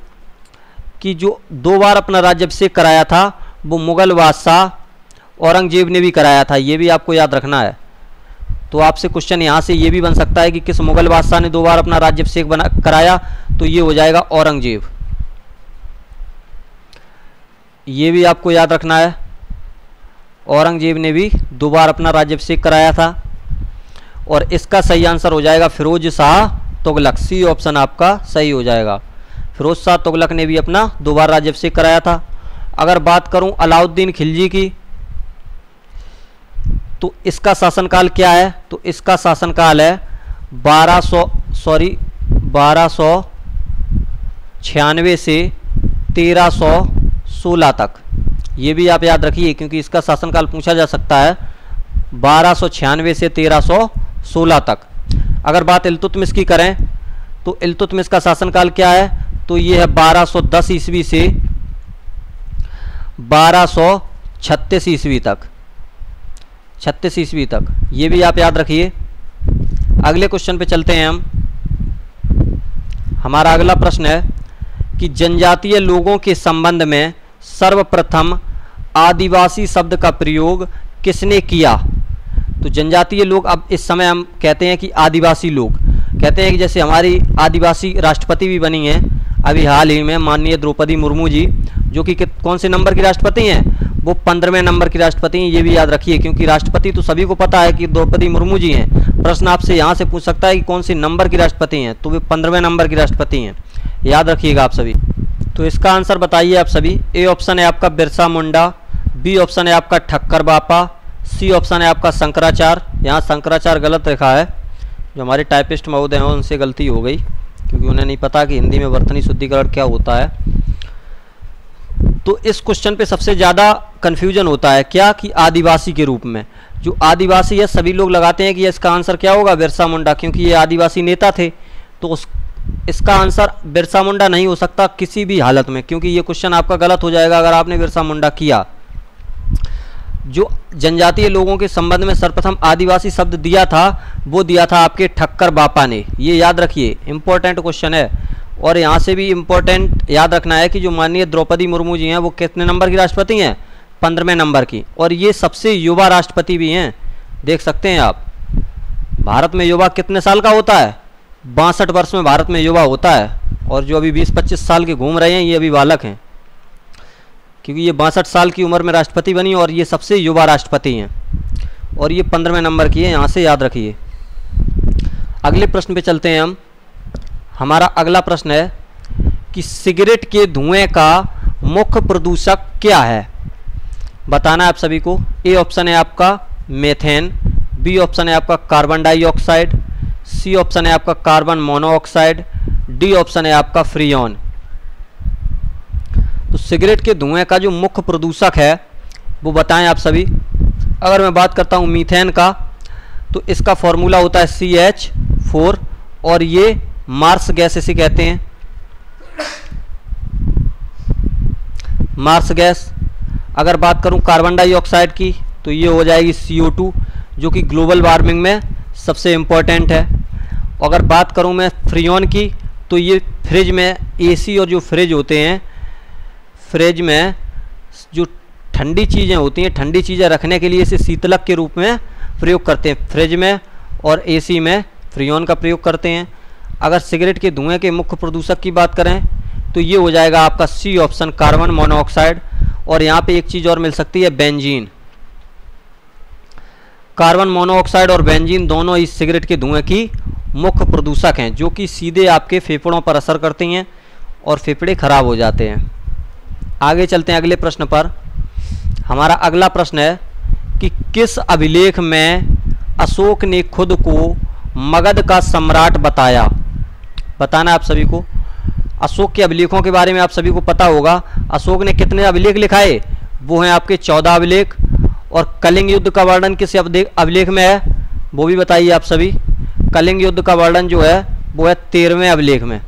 कि जो 2 बार अपना राज्याभिषेक कराया था वो मुगल बादशाह औरंगजेब ने भी कराया था, ये भी आपको याद रखना है। तो आपसे क्वेश्चन यहाँ से ये भी बन सकता है कि किस मुगल बादशाह ने 2 बार अपना राज्याभिषेक कराया, तो ये हो जाएगा औरंगजेब। ये भी आपको याद रखना है, औरंगजेब ने भी 2 बार अपना राज्याभिषेक कराया था। और इसका सही आंसर हो जाएगा फिरोज शाह तुगलक। सी ऑप्शन आपका सही हो जाएगा, फिरोज शाह तुगलक ने भी अपना 2 बार राज्याभिषेक कराया था। अगर बात करूं अलाउद्दीन खिलजी की, तो इसका शासनकाल क्या है? तो इसका शासनकाल है 1296 से 1316 तक। ये भी आप याद रखिए क्योंकि इसका शासनकाल पूछा जा सकता है, 1296 से 1316 तक। अगर बात इल्तुतमिश की करें तो इल्तुतमिश का शासनकाल क्या है, तो ये है 1210 ईस्वी से 1236 ईस्वी तक, 36 ईस्वी तक, ये भी आप याद रखिए। अगले क्वेश्चन पे चलते हैं हम। हमारा अगला प्रश्न है कि जनजातीय लोगों के संबंध में सर्वप्रथम आदिवासी शब्द का प्रयोग किसने किया। तो जनजातीय लोग, अब इस समय हम कहते हैं कि आदिवासी लोग, कहते हैं कि जैसे हमारी आदिवासी राष्ट्रपति भी बनी हैं अभी हाल ही में, माननीय द्रौपदी मुर्मू जी, जो कि कौन से नंबर की राष्ट्रपति हैं, वो 15वें नंबर की राष्ट्रपति हैं। ये भी याद रखिए, क्योंकि राष्ट्रपति तो सभी को पता है कि द्रौपदी मुर्मू जी हैं। प्रश्न आपसे यहाँ से पूछ सकता है कि कौन से नंबर की राष्ट्रपति हैं, तो वे 15वें नंबर की राष्ट्रपति हैं, याद रखिएगा आप सभी। तो इसका आंसर बताइए आप सभी। ए ऑप्शन है आपका बिरसा मुंडा, बी ऑप्शन है आपका ठक्कर बापा, सी ऑप्शन है आपका शंकराचार्य। यहाँ शंकराचार्य गलत लिखा है, जो हमारे टाइपिस्ट महोदय हैं उनसे गलती हो गई, क्योंकि उन्हें नहीं पता कि हिंदी में वर्तनी शुद्धिकरण क्या होता है। तो इस क्वेश्चन पे सबसे ज़्यादा कन्फ्यूजन होता है क्या, कि आदिवासी के रूप में। जो आदिवासी है सभी लोग लगाते हैं कि इसका आंसर क्या होगा, बिरसा मुंडा, क्योंकि ये आदिवासी नेता थे। तो इसका आंसर बिरसा मुंडा नहीं हो सकता किसी भी हालत में, क्योंकि ये क्वेश्चन आपका गलत हो जाएगा अगर आपने बिरसा मुंडा किया। जो जनजातीय लोगों के संबंध में सर्वप्रथम आदिवासी शब्द दिया था, वो दिया था आपके ठक्कर बापा ने। ये याद रखिए, इंपॉर्टेंट क्वेश्चन है। और यहाँ से भी इम्पोर्टेंट याद रखना है कि जो माननीय द्रौपदी मुर्मू जी हैं वो कितने नंबर की राष्ट्रपति हैं, 15वें नंबर की, और ये सबसे युवा राष्ट्रपति भी हैं। देख सकते हैं आप, भारत में युवा कितने साल का होता है, 62 वर्ष में भारत में युवा होता है, और जो अभी 20-25 साल के घूम रहे हैं ये अभी बालक हैं, क्योंकि ये 62 साल की उम्र में राष्ट्रपति बनी और ये सबसे युवा राष्ट्रपति हैं, और ये 15वें नंबर की है, यहाँ से याद रखिए। अगले प्रश्न पे चलते हैं हम। हमारा अगला प्रश्न है कि सिगरेट के धुएं का मुख्य प्रदूषक क्या है, बताना है आप सभी को। ए ऑप्शन है आपका मेथेन, बी ऑप्शन है आपका कार्बन डाइऑक्साइड, सी ऑप्शन है आपका कार्बन मोनोऑक्साइड, डी ऑप्शन है आपका फ्रीऑन। तो सिगरेट के धुएं का जो मुख्य प्रदूषक है वो बताएं आप सभी। अगर मैं बात करता हूँ मीथेन का, तो इसका फॉर्मूला होता है CH4, और ये मार्स गैस इसे कहते हैं, मार्स गैस। अगर बात करूं कार्बन डाइऑक्साइड की, तो ये हो जाएगी CO2, जो कि ग्लोबल वार्मिंग में सबसे इम्पोर्टेंट है। अगर बात करूं मैं फ्रीऑन की, तो ये फ्रिज में AC और जो फ्रिज होते हैं, फ्रिज में जो ठंडी चीज़ें होती हैं, ठंडी चीज़ें रखने के लिए इसे शीतलक के रूप में प्रयोग करते हैं। फ्रिज में और AC में फ्रीऑन का प्रयोग करते हैं। अगर सिगरेट के धुएं के मुख्य प्रदूषक की बात करें, तो ये हो जाएगा आपका सी ऑप्शन कार्बन मोनोऑक्साइड, और यहाँ पे एक चीज़ और मिल सकती है, बेंजीन। कार्बन मोनोऑक्साइड और बेंजीन दोनों इस सिगरेट के धुएं की मुख्य प्रदूषक हैं, जो कि सीधे आपके फेफड़ों पर असर करती हैं और फेफड़े खराब हो जाते हैं। आगे चलते हैं अगले प्रश्न पर। हमारा अगला प्रश्न है कि किस अभिलेख में अशोक ने खुद को मगध का सम्राट बताया, बताना आप सभी को। अशोक के अभिलेखों के बारे में आप सभी को पता होगा। अशोक ने कितने अभिलेख लिखाए, वो हैं आपके 14 अभिलेख। और कलिंग युद्ध का वर्णन किस अभिलेख में है, वो भी बताइए आप सभी। कलिंग युद्ध का वर्णन जो है वो है 13वें अभिलेख में,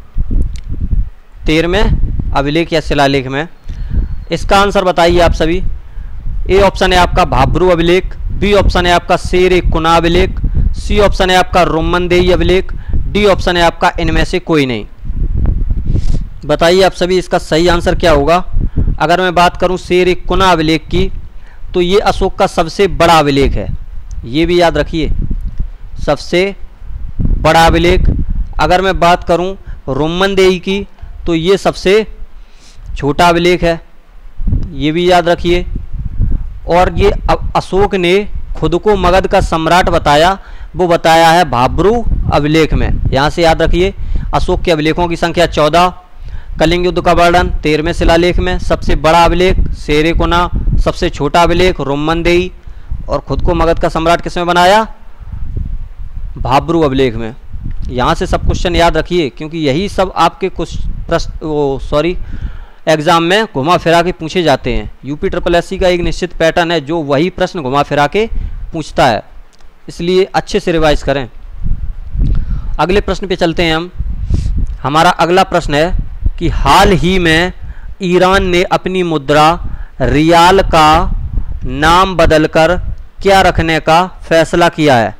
13वें अभिलेख या शिलालेख में। इसका आंसर बताइए आप सभी। ए ऑप्शन है आपका भाब्रू अभिलेख, बी ऑप्शन है आपका शेर-ए-कुना अभिलेख, सी ऑप्शन है आपका रोमनदेही अभिलेख, डी ऑप्शन है आपका इनमें से कोई नहीं। बताइए आप सभी इसका सही आंसर क्या होगा। अगर मैं बात करूं शेर-ए-कुना अभिलेख की, तो ये अशोक का सबसे बड़ा अभिलेख है, ये भी याद रखिए, सबसे बड़ा अभिलेख। अगर मैं बात करूं रोमनदेही की, तो ये सबसे छोटा अभिलेख है, ये भी याद रखिए। और ये अशोक ने खुद को मगध का सम्राट बताया, वो बताया है भाब्रू अभिलेख में, यहाँ से याद रखिए। अशोक के अभिलेखों की संख्या 14, कलिंग युद्ध का वर्णन 13वें शिलालेख में, सबसे बड़ा अभिलेख शेर-ए-कुना, सबसे छोटा अभिलेख रोमनदेही, और खुद को मगध का सम्राट किसमें बनाया, भाब्रू अभिलेख में। यहाँ से सब क्वेश्चन याद रखिए, क्योंकि यही सब आपके कुछ प्रश्न एग्जाम में घुमा फिरा के पूछे जाते हैं। UPSSC का एक निश्चित पैटर्न है जो वही प्रश्न घुमा फिरा के पूछता है, इसलिए अच्छे से रिवाइज करें। अगले प्रश्न पे चलते हैं हम। हमारा अगला प्रश्न है कि हाल ही में ईरान ने अपनी मुद्रा रियाल का नाम बदलकर क्या रखने का फैसला किया है।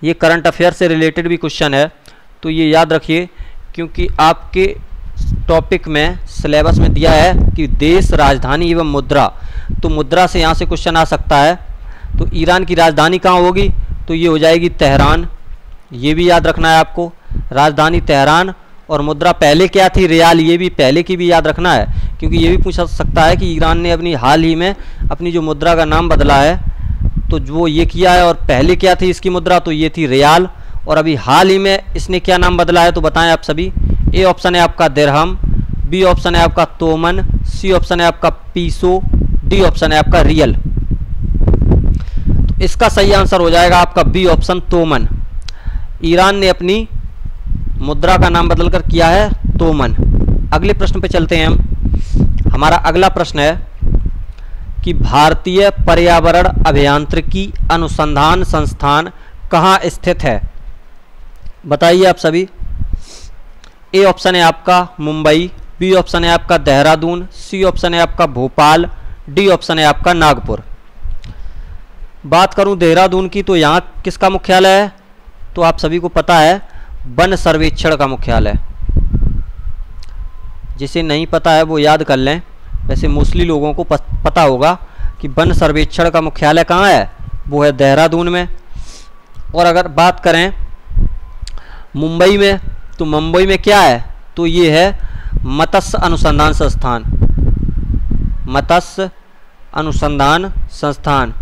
ये करंट अफेयर से रिलेटेड भी क्वेश्चन है, तो ये याद रखिए, क्योंकि आपके टॉपिक में सिलेबस में दिया है कि देश, राजधानी एवं मुद्रा, तो मुद्रा से यहाँ से क्वेश्चन आ सकता है। तो ईरान की राजधानी कहाँ होगी, तो ये हो जाएगी तेहरान। ये भी याद रखना है आपको, राजधानी तेहरान, और मुद्रा पहले क्या थी, रियाल। ये भी पहले की भी याद रखना है, क्योंकि ये भी पूछा सकता है कि ईरान ने अपनी हाल ही में अपनी जो मुद्रा का नाम बदला है, तो जो ये किया है, और पहले क्या थी इसकी मुद्रा, तो ये थी रियाल, और अभी हाल ही में इसने क्या नाम बदला है, तो बताएं आप सभी। ए ऑप्शन है आपका दिरहम, बी ऑप्शन है आपका तोमन, सी ऑप्शन है आपका पीसो, डी ऑप्शन है आपका रियल। तो इसका सही आंसर हो जाएगा आपका बी ऑप्शन तोमन। ईरान ने अपनी मुद्रा का नाम बदलकर किया है तोमन। अगले प्रश्न पे चलते हैं हम। हमारा अगला प्रश्न है कि भारतीय पर्यावरण अभियांत्रिकी अनुसंधान संस्थान कहाँ स्थित है। बताइए आप सभी। ए ऑप्शन है आपका मुंबई, बी ऑप्शन है आपका देहरादून, सी ऑप्शन है आपका भोपाल, डी ऑप्शन है आपका नागपुर। बात करूं देहरादून की, तो यहाँ किसका मुख्यालय है, तो आप सभी को पता है वन सर्वेक्षण का मुख्यालय। जिसे नहीं पता है वो याद कर लें, वैसे मोस्टली लोगों को पता होगा कि वन सर्वेक्षण का मुख्यालय कहाँ है, वो है देहरादून में। और अगर बात करें मुंबई में, तो मुंबई में क्या है, तो ये है मत्स्य अनुसंधान संस्थान, मत्स्य अनुसंधान संस्थान।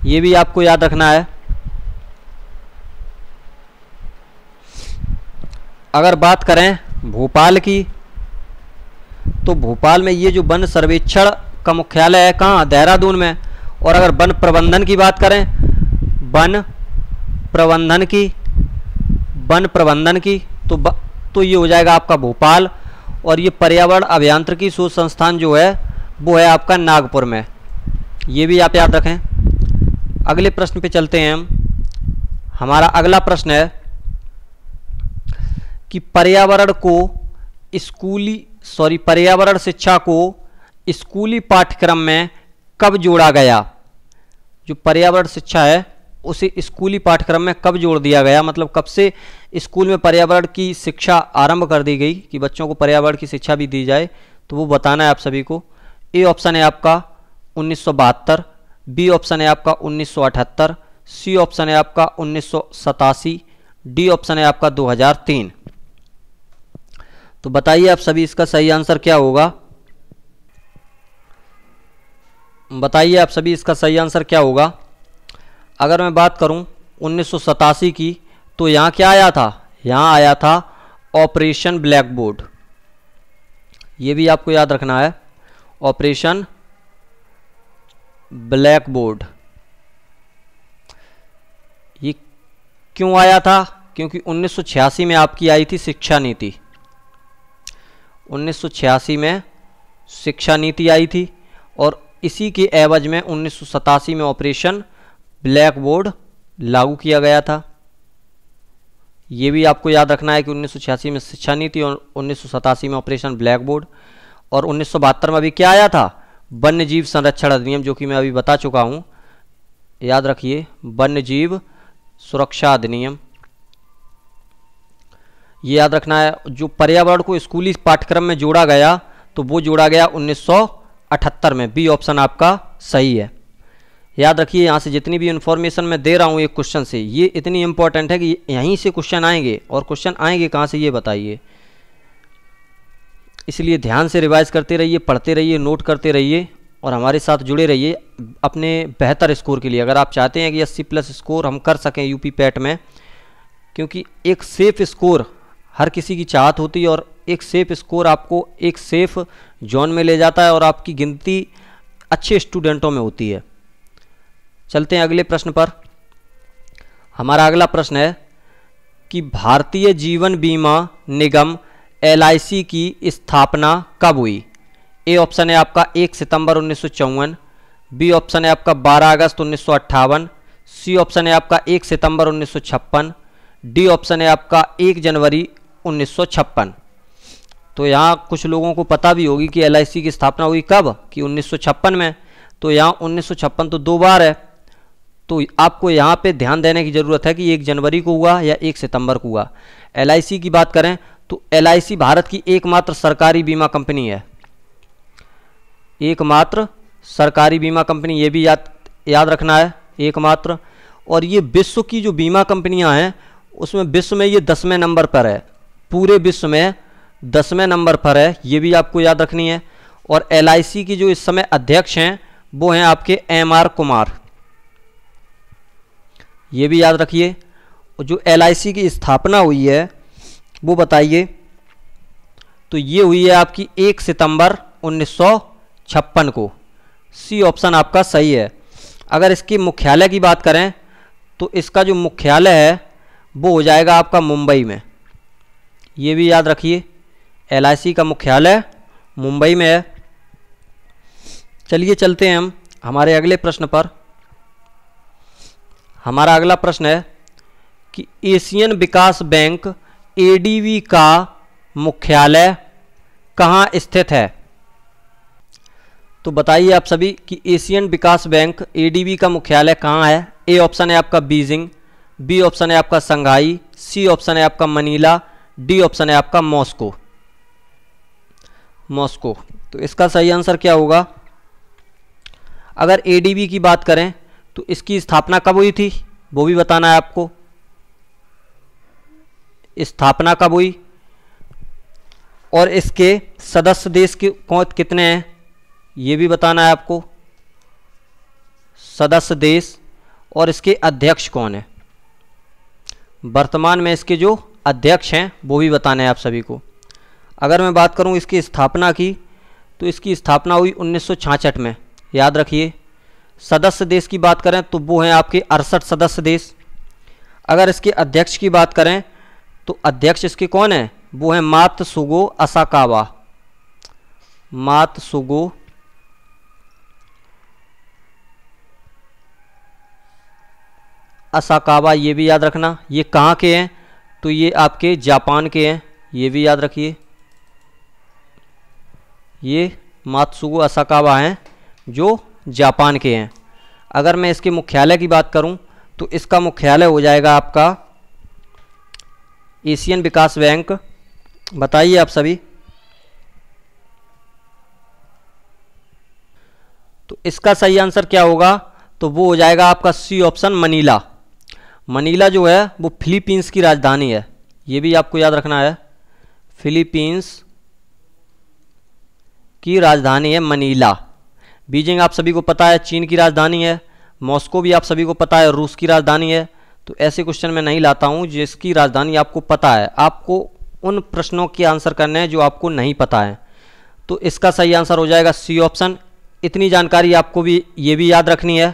ये भी आपको याद रखना है। अगर बात करें भोपाल की, तो भोपाल में ये जो वन सर्वेक्षण का मुख्यालय है कहाँ, देहरादून में। और अगर वन प्रबंधन की बात करें, वन प्रबंधन की तो ये हो जाएगा आपका भोपाल। और ये पर्यावरण अभियांत्रिकी शोध संस्थान जो है वो है आपका नागपुर में। ये भी आप याद रखें। अगले प्रश्न पे चलते हैं हम। हमारा अगला प्रश्न है कि पर्यावरण शिक्षा को स्कूली पाठ्यक्रम में कब जोड़ा गया। जो पर्यावरण शिक्षा है उसे स्कूली पाठ्यक्रम में कब जोड़ दिया गया, मतलब कब से स्कूल में पर्यावरण की शिक्षा आरंभ कर दी गई कि बच्चों को पर्यावरण की शिक्षा भी दी जाए, तो वो बताना है आप सभी को। ए ऑप्शन है आपका 1972, बी ऑप्शन है आपका 1978, सी ऑप्शन है आपका 1987, डी ऑप्शन है आपका 2003। तो बताइए आप सभी इसका सही आंसर क्या होगा। बताइए आप सभी इसका सही आंसर क्या होगा। अगर मैं बात करूं 1987 की, तो यहाँ क्या आया था, यहाँ आया था ऑपरेशन ब्लैक बोर्ड। ये भी आपको याद रखना है, ऑपरेशन ब्लैक बोर्ड। ये क्यों आया था, क्योंकि 1986 में आपकी आई थी शिक्षा नीति। 1986 में शिक्षा नीति आई थी और इसी के एवज में 1987 में ऑपरेशन ब्लैक बोर्ड लागू किया गया था। ये भी आपको याद रखना है कि 1986 में शिक्षा नीति और 1987 में ऑपरेशन ब्लैक बोर्ड। और 1972 में अभी क्या आया था, वन्य जीव संरक्षण अधिनियम, जो कि मैं अभी बता चुका हूँ, याद रखिए, वन्य जीव सुरक्षा अधिनियम। ये याद रखना है। जो पर्यावरण को स्कूली पाठ्यक्रम में जोड़ा गया, तो वो जोड़ा गया 1978 में। बी ऑप्शन आपका सही है। याद रखिए, यहाँ से जितनी भी इन्फॉर्मेशन मैं दे रहा हूँ एक क्वेश्चन से, ये इतनी इंपॉर्टेंट है कि यहीं से क्वेश्चन आएंगे। और क्वेश्चन आएंगे कहाँ से, ये बताइए। इसलिए ध्यान से रिवाइज करते रहिए, पढ़ते रहिए, नोट करते रहिए और हमारे साथ जुड़े रहिए अपने बेहतर स्कोर के लिए। अगर आप चाहते हैं कि 80+ स्कोर हम कर सकें यूपी पैट में, क्योंकि एक सेफ स्कोर हर किसी की चाहत होती है और एक सेफ स्कोर आपको एक सेफ जोन में ले जाता है और आपकी गिनती अच्छे स्टूडेंटों में होती है। चलते हैं अगले प्रश्न पर। हमारा अगला प्रश्न है कि भारतीय जीवन बीमा निगम LIC की स्थापना कब हुई। ए ऑप्शन है आपका 1 सितंबर 1954, बी ऑप्शन है आपका 12 अगस्त 1958, सी ऑप्शन है आपका 1 सितंबर 1956, डी ऑप्शन है आपका 1 जनवरी 1956। तो यहाँ कुछ लोगों को पता भी होगी कि LIC की स्थापना हुई कब, कि 1956 में। तो यहाँ 1956 तो 2 बार है, तो आपको यहाँ पे ध्यान देने की ज़रूरत है कि 1 जनवरी को हुआ या 1 सितंबर को हुआ। LIC की बात करें तो LIC भारत की एकमात्र सरकारी बीमा कंपनी है, एकमात्र सरकारी बीमा कंपनी, ये भी याद रखना है, एकमात्र। और ये विश्व की जो बीमा कंपनियां हैं उसमें विश्व में ये 10वें नंबर पर है, पूरे विश्व में 10वें नंबर पर है, ये भी आपको याद रखनी है। और LIC की जो इस समय अध्यक्ष हैं वो हैं आपके MR कुमार, ये भी याद रखिए। और जो LIC की स्थापना हुई है वो बताइए, तो ये हुई है आपकी 1 सितंबर 1956 को, सी ऑप्शन आपका सही है। अगर इसके मुख्यालय की बात करें तो इसका जो मुख्यालय है वो हो जाएगा आपका मुंबई में, ये भी याद रखिए, LIC का मुख्यालय मुंबई में है। चलिए चलते हैं हम हमारे अगले प्रश्न पर। हमारा अगला प्रश्न है कि एशियन विकास बैंक ADB का मुख्यालय कहाँ स्थित है। तो बताइए आप सभी कि एशियन विकास बैंक ADB का मुख्यालय कहाँ है। ए ऑप्शन है आपका बीजिंग, बी ऑप्शन है आपका संघाई, सी ऑप्शन है आपका मनीला, डी ऑप्शन है आपका मॉस्को। मॉस्को। तो इसका सही आंसर क्या होगा। अगर ADB की बात करें तो इसकी स्थापना कब हुई थी वो भी बताना है आपको, स्थापना कब हुई, और इसके सदस्य देश कितने हैं ये भी बताना है आपको, सदस्य देश, और इसके अध्यक्ष कौन है, वर्तमान में इसके जो अध्यक्ष हैं वो भी बताने हैं आप सभी को। अगर मैं बात करूं इसकी स्थापना की तो इसकी स्थापना हुई 1966 में, याद रखिए। सदस्य देश की बात करें तो वो हैं आपके 68 सदस्य देश। अगर इसके अध्यक्ष की बात करें तो अध्यक्ष इसके कौन है, वो है मात्सुगो असाकावा, मात्सुगो असाकावा, ये भी याद रखना। ये कहाँ के हैं तो ये आपके जापान के हैं, ये भी याद रखिए। ये मात्सुगो असाकावा हैं जो जापान के हैं। अगर मैं इसके मुख्यालय की बात करूं तो इसका मुख्यालय हो जाएगा आपका एशियन विकास बैंक। बताइए आप सभी। तो इसका सही आंसर क्या होगा, तो वो हो जाएगा आपका सी ऑप्शन मनीला। मनीला जो है वो फिलीपींस की राजधानी है, ये भी आपको याद रखना है, फिलीपींस की राजधानी है मनीला। बीजिंग आप सभी को पता है चीन की राजधानी है, मॉस्को भी आप सभी को पता है रूस की राजधानी है। तो ऐसे क्वेश्चन मैं नहीं लाता हूं जिसकी राजधानी आपको पता है, आपको उन प्रश्नों के आंसर करने हैं जो आपको नहीं पता है। तो इसका सही आंसर हो जाएगा सी ऑप्शन। इतनी जानकारी आपको भी ये भी याद रखनी है।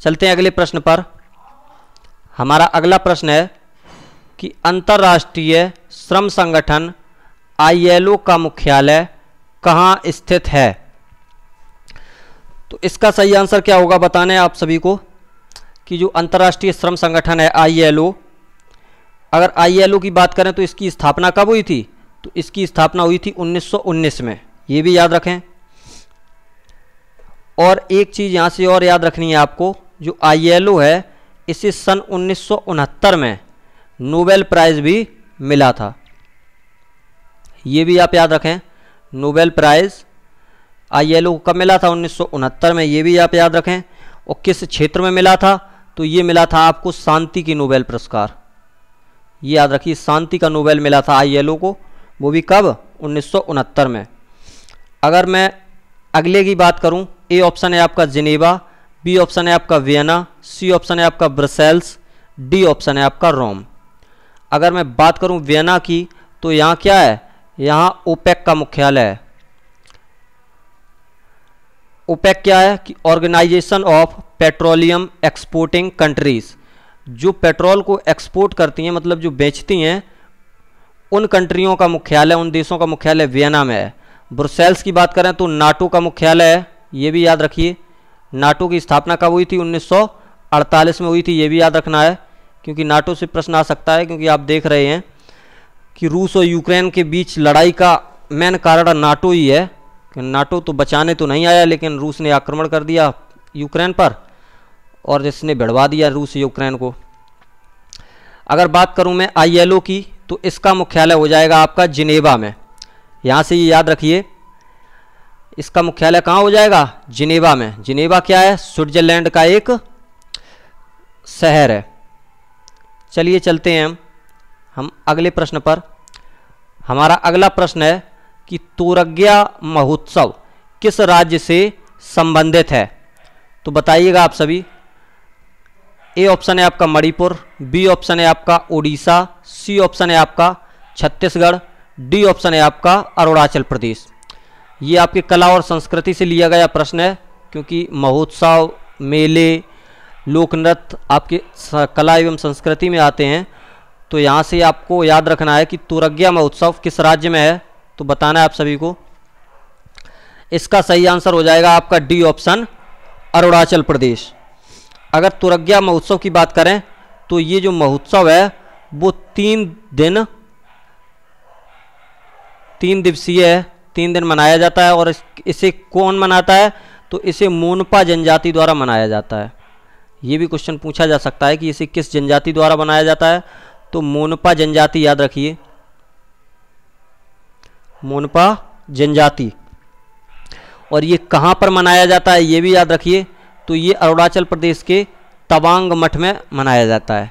चलते हैं अगले प्रश्न पर। हमारा अगला प्रश्न है कि अंतर्राष्ट्रीय श्रम संगठन ILO का मुख्यालय कहाँ स्थित है। तो इसका सही आंसर क्या होगा बताने आप सभी को कि जो अंतर्राष्ट्रीय श्रम संगठन है ILO, अगर ILO की बात करें तो इसकी स्थापना कब हुई थी, तो इसकी स्थापना हुई थी 1919 में, ये भी याद रखें। और एक चीज़ यहाँ से और याद रखनी है आपको, जो ILO है इसे सन 1969 में नोबेल प्राइज भी मिला था, ये भी आप याद रखें। नोबेल प्राइज ILO कब मिला था, 1969 में, ये भी आप याद रखें। और किस क्षेत्र में मिला था, तो ये मिला था आपको शांति की नोबेल पुरस्कार, ये याद रखिए, शांति का नोबेल मिला था ILO को, वो भी कब, 1969 में। अगर मैं अगले की बात करूं, ए ऑप्शन है आपका जिनेवा, बी ऑप्शन है आपका वियना, सी ऑप्शन है आपका ब्रसेल्स, डी ऑप्शन है आपका रोम। अगर मैं बात करूं वियना की तो यहाँ क्या है, यहाँ ओपेक का मुख्यालय है। ओपेक क्या है कि organization of petroleum exporting countries, जो पेट्रोल को एक्सपोर्ट करती हैं, मतलब जो बेचती हैं, उन कंट्रियों का मुख्यालय, उन देशों का मुख्यालय वियना में है। ब्रुसेल्स की बात करें तो नाटो का मुख्यालय है, ये भी याद रखिए। नाटो की स्थापना कब हुई थी, 1948 में हुई थी, ये भी याद रखना है, क्योंकि नाटो से प्रश्न आ सकता है, क्योंकि आप देख रहे हैं कि रूस और यूक्रेन के बीच लड़ाई का मेन कारण नाटो ही है। नाटो तो बचाने तो नहीं आया, लेकिन रूस ने आक्रमण कर दिया यूक्रेन पर और जिसने भिड़वा दिया रूस यूक्रेन को। अगर बात करूं मैं ILO की, तो इसका मुख्यालय हो जाएगा आपका जिनेवा में। यहाँ से ये याद रखिए, इसका मुख्यालय कहाँ हो जाएगा? जिनेवा में। जिनेवा क्या है? स्विट्जरलैंड का एक शहर है। चलिए चलते हैं हम अगले प्रश्न पर। हमारा अगला प्रश्न है कि तोरग्या महोत्सव किस राज्य से संबंधित है? तो बताइएगा आप सभी। ए ऑप्शन है आपका मणिपुर, बी ऑप्शन है आपका उड़ीसा, सी ऑप्शन है आपका छत्तीसगढ़, डी ऑप्शन है आपका अरुणाचल प्रदेश। ये आपकी कला और संस्कृति से लिया गया प्रश्न है, क्योंकि महोत्सव, मेले, लोक नृत्य आपके कला एवं संस्कृति में आते हैं। तो यहाँ से आपको याद रखना है कि तोरग्या महोत्सव किस राज्य में है, तो बताना है आप सभी को। इसका सही आंसर हो जाएगा आपका डी ऑप्शन, अरुणाचल प्रदेश। अगर तोरग्या महोत्सव की बात करें तो ये जो महोत्सव है वो 3 दिवसीय है, 3 दिन मनाया जाता है। और इसे कौन मनाता है? तो इसे मोनपा जनजाति द्वारा मनाया जाता है। ये भी क्वेश्चन पूछा जा सकता है कि इसे किस जनजाति द्वारा मनाया जाता है, तो मोनपा जनजाति याद रखिए, मोनपा जनजाति। और ये कहाँ पर मनाया जाता है ये भी याद रखिए, तो ये अरुणाचल प्रदेश के तवांग मठ में मनाया जाता है।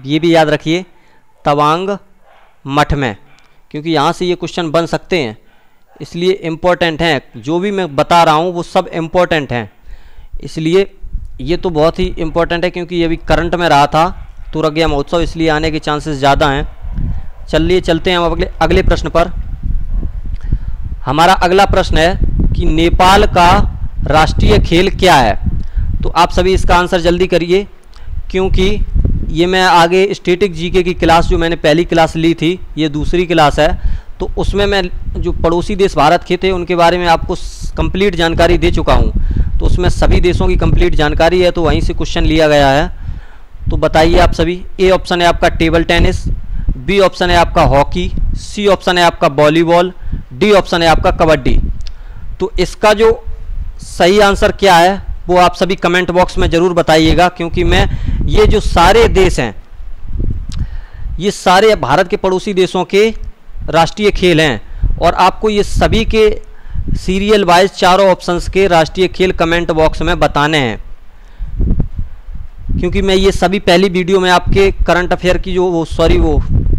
ये भी याद रखिए, तवांग मठ में, क्योंकि यहाँ से ये क्वेश्चन बन सकते हैं, इसलिए इम्पोर्टेंट हैं। जो भी मैं बता रहा हूँ वो सब इम्पोर्टेंट हैं, इसलिए ये तो बहुत ही इम्पोर्टेंट है, क्योंकि ये भी करंट में रहा था तोरग्या महोत्सव, इसलिए आने के चांसेस ज़्यादा हैं। चलिए चलते हैं हम अगले प्रश्न पर। हमारा अगला प्रश्न है कि नेपाल का राष्ट्रीय खेल क्या है? तो आप सभी इसका आंसर जल्दी करिए, क्योंकि ये मैं आगे स्टैटिक जीके की क्लास, जो मैंने पहली क्लास ली थी, ये दूसरी क्लास है, तो उसमें मैं जो पड़ोसी देश भारत के थे उनके बारे में आपको कंप्लीट जानकारी दे चुका हूँ। तो उसमें सभी देशों की कंप्लीट जानकारी है, तो वहीं से क्वेश्चन लिया गया है। तो बताइए आप सभी। ए ऑप्शन है आपका टेबल टेनिस, बी ऑप्शन है आपका हॉकी, सी ऑप्शन है आपका वॉलीबॉल, डी ऑप्शन है आपका कबड्डी। तो इसका जो सही आंसर क्या है वो आप सभी कमेंट बॉक्स में ज़रूर बताइएगा, क्योंकि मैं ये जो सारे देश हैं ये सारे भारत के पड़ोसी देशों के राष्ट्रीय खेल हैं, और आपको ये सभी के सीरियल वाइज चारों ऑप्शंस के राष्ट्रीय खेल कमेंट बॉक्स में बताने हैं, क्योंकि मैं ये सभी पहली वीडियो में आपके करंट अफेयर की वो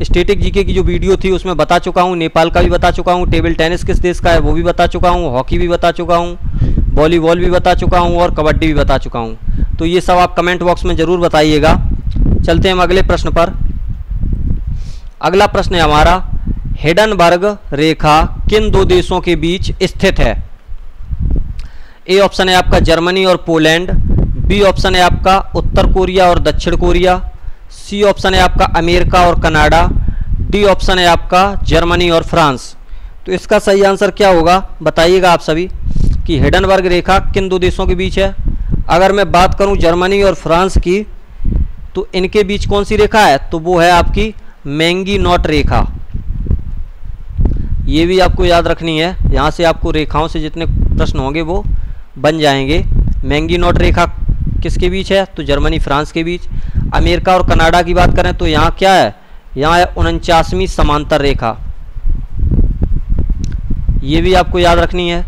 स्टैटिक जीके की जो वीडियो थी उसमें बता चुका हूँ। नेपाल का भी बता चुका हूँ, टेबल टेनिस किस देश का है वो भी बता चुका हूँ, हॉकी भी बता चुका हूँ, वॉलीबॉल भी बता चुका हूँ और कबड्डी भी बता चुका हूँ। तो ये सब आप कमेंट बॉक्स में ज़रूर बताइएगा। चलते हैं हम अगले प्रश्न पर। अगला प्रश्न है हमारा, हिडनबर्ग रेखा किन 2 देशों के बीच स्थित है? ए ऑप्शन है आपका जर्मनी और पोलैंड, बी ऑप्शन है आपका उत्तर कोरिया और दक्षिण कोरिया, सी ऑप्शन है आपका अमेरिका और कनाडा, डी ऑप्शन है आपका जर्मनी और फ्रांस। तो इसका सही आंसर क्या होगा बताइएगा आप सभी, कि हिडनबर्ग रेखा किन 2 देशों के बीच है। अगर मैं बात करूं जर्मनी और फ्रांस की, तो इनके बीच कौन सी रेखा है? तो वो है आपकी मैंगीनॉट रेखा। ये भी आपको याद रखनी है, यहाँ से आपको रेखाओं से जितने प्रश्न होंगे वो बन जाएंगे। मैंगीनॉट रेखा किसके बीच है? तो जर्मनी फ्रांस के बीच। अमेरिका और कनाडा की बात करें तो यहाँ क्या है? यहाँ है 49वीं समांतर रेखा, ये भी आपको याद रखनी है।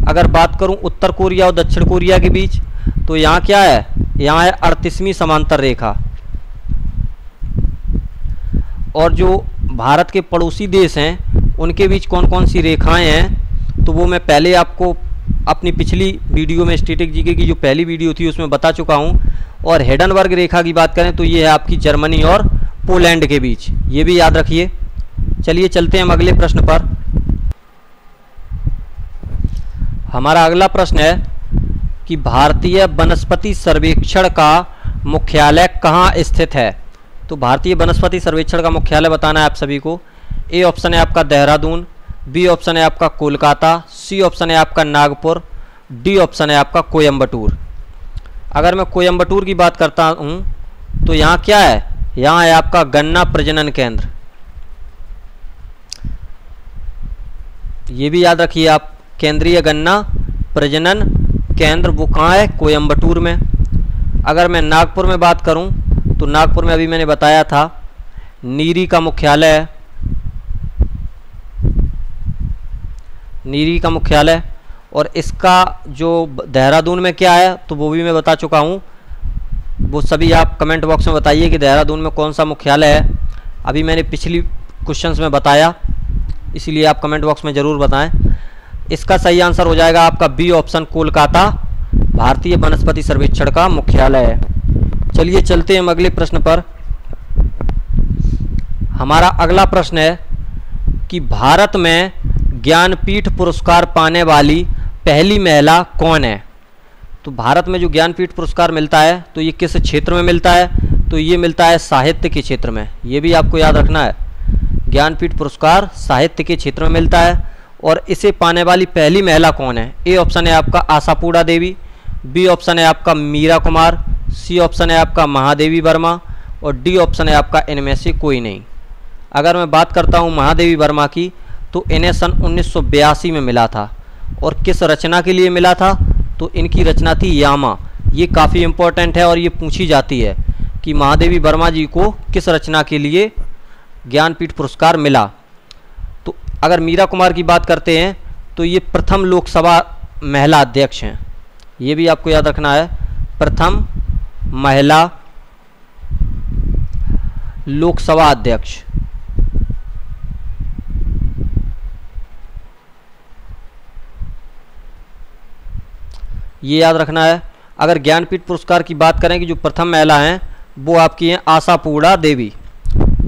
अगर बात करूं उत्तर कोरिया और दक्षिण कोरिया के बीच, तो यहाँ क्या है? यहाँ है 38वीं समांतर रेखा। और जो भारत के पड़ोसी देश हैं उनके बीच कौन कौन सी रेखाएं हैं, तो वो मैं पहले आपको अपनी पिछली वीडियो में स्टैटिक जीके की जो पहली वीडियो थी उसमें बता चुका हूं। और हिडनबर्ग रेखा की बात करें तो ये है आपकी जर्मनी और पोलैंड के बीच, ये भी याद रखिए। चलिए चलते हैं हम अगले प्रश्न पर। हमारा अगला प्रश्न है कि भारतीय वनस्पति सर्वेक्षण का मुख्यालय कहाँ स्थित है? तो भारतीय वनस्पति सर्वेक्षण का मुख्यालय बताना है आप सभी को। ए ऑप्शन है आपका देहरादून, बी ऑप्शन है आपका कोलकाता, सी ऑप्शन है आपका नागपुर, डी ऑप्शन है आपका कोयम्बटूर। अगर मैं कोयम्बटूर की बात करता हूँ तो यहाँ क्या है, यहाँ है आपका गन्ना प्रजनन केंद्र। ये भी याद रखिए आप, केंद्रीय गन्ना प्रजनन केंद्र वो कहाँ है, कोयम्बटूर में। अगर मैं नागपुर में बात करूँ तो नागपुर में अभी मैंने बताया था नीरी का मुख्यालय है, नीरी का मुख्यालय। और इसका जो देहरादून में क्या है तो वो भी मैं बता चुका हूँ, वो सभी आप कमेंट बॉक्स में बताइए कि देहरादून में कौन सा मुख्यालय है। अभी मैंने पिछली क्वेश्चंस में बताया, इसीलिए आप कमेंट बॉक्स में ज़रूर बताएं। इसका सही आंसर हो जाएगा आपका बी ऑप्शन, कोलकाता भारतीय वनस्पति सर्वेक्षण का मुख्यालय है। चलिए चलते हैं अगले प्रश्न पर। हमारा अगला प्रश्न है कि भारत में ज्ञानपीठ पुरस्कार पाने वाली पहली महिला कौन है। तो भारत में जो ज्ञानपीठ पुरस्कार मिलता है तो ये किस क्षेत्र में मिलता है, तो ये मिलता है साहित्य के क्षेत्र में। ये भी आपको याद रखना है, ज्ञानपीठ पुरस्कार साहित्य के क्षेत्र में मिलता है। और इसे पाने वाली पहली महिला कौन है। ए ऑप्शन है आपका आशापूर्णा देवी, बी ऑप्शन है आपका मीरा कुमार, सी ऑप्शन है आपका महादेवी वर्मा और डी ऑप्शन है आपका इनमें से कोई नहीं। अगर मैं बात करता हूँ महादेवी वर्मा की तो इन्हें सन 1982 में मिला था। और किस रचना के लिए मिला था, तो इनकी रचना थी यामा। ये काफ़ी इम्पोर्टेंट है और ये पूछी जाती है कि महादेवी वर्मा जी को किस रचना के लिए ज्ञानपीठ पुरस्कार मिला। तो अगर मीरा कुमार की बात करते हैं तो ये प्रथम लोकसभा महिला अध्यक्ष हैं। ये भी आपको याद रखना है, प्रथम महिला लोकसभा अध्यक्ष। ये याद रखना है। अगर ज्ञानपीठ पुरस्कार की बात करें कि जो प्रथम महिला हैं वो आपकी हैं आशापूर्णा देवी।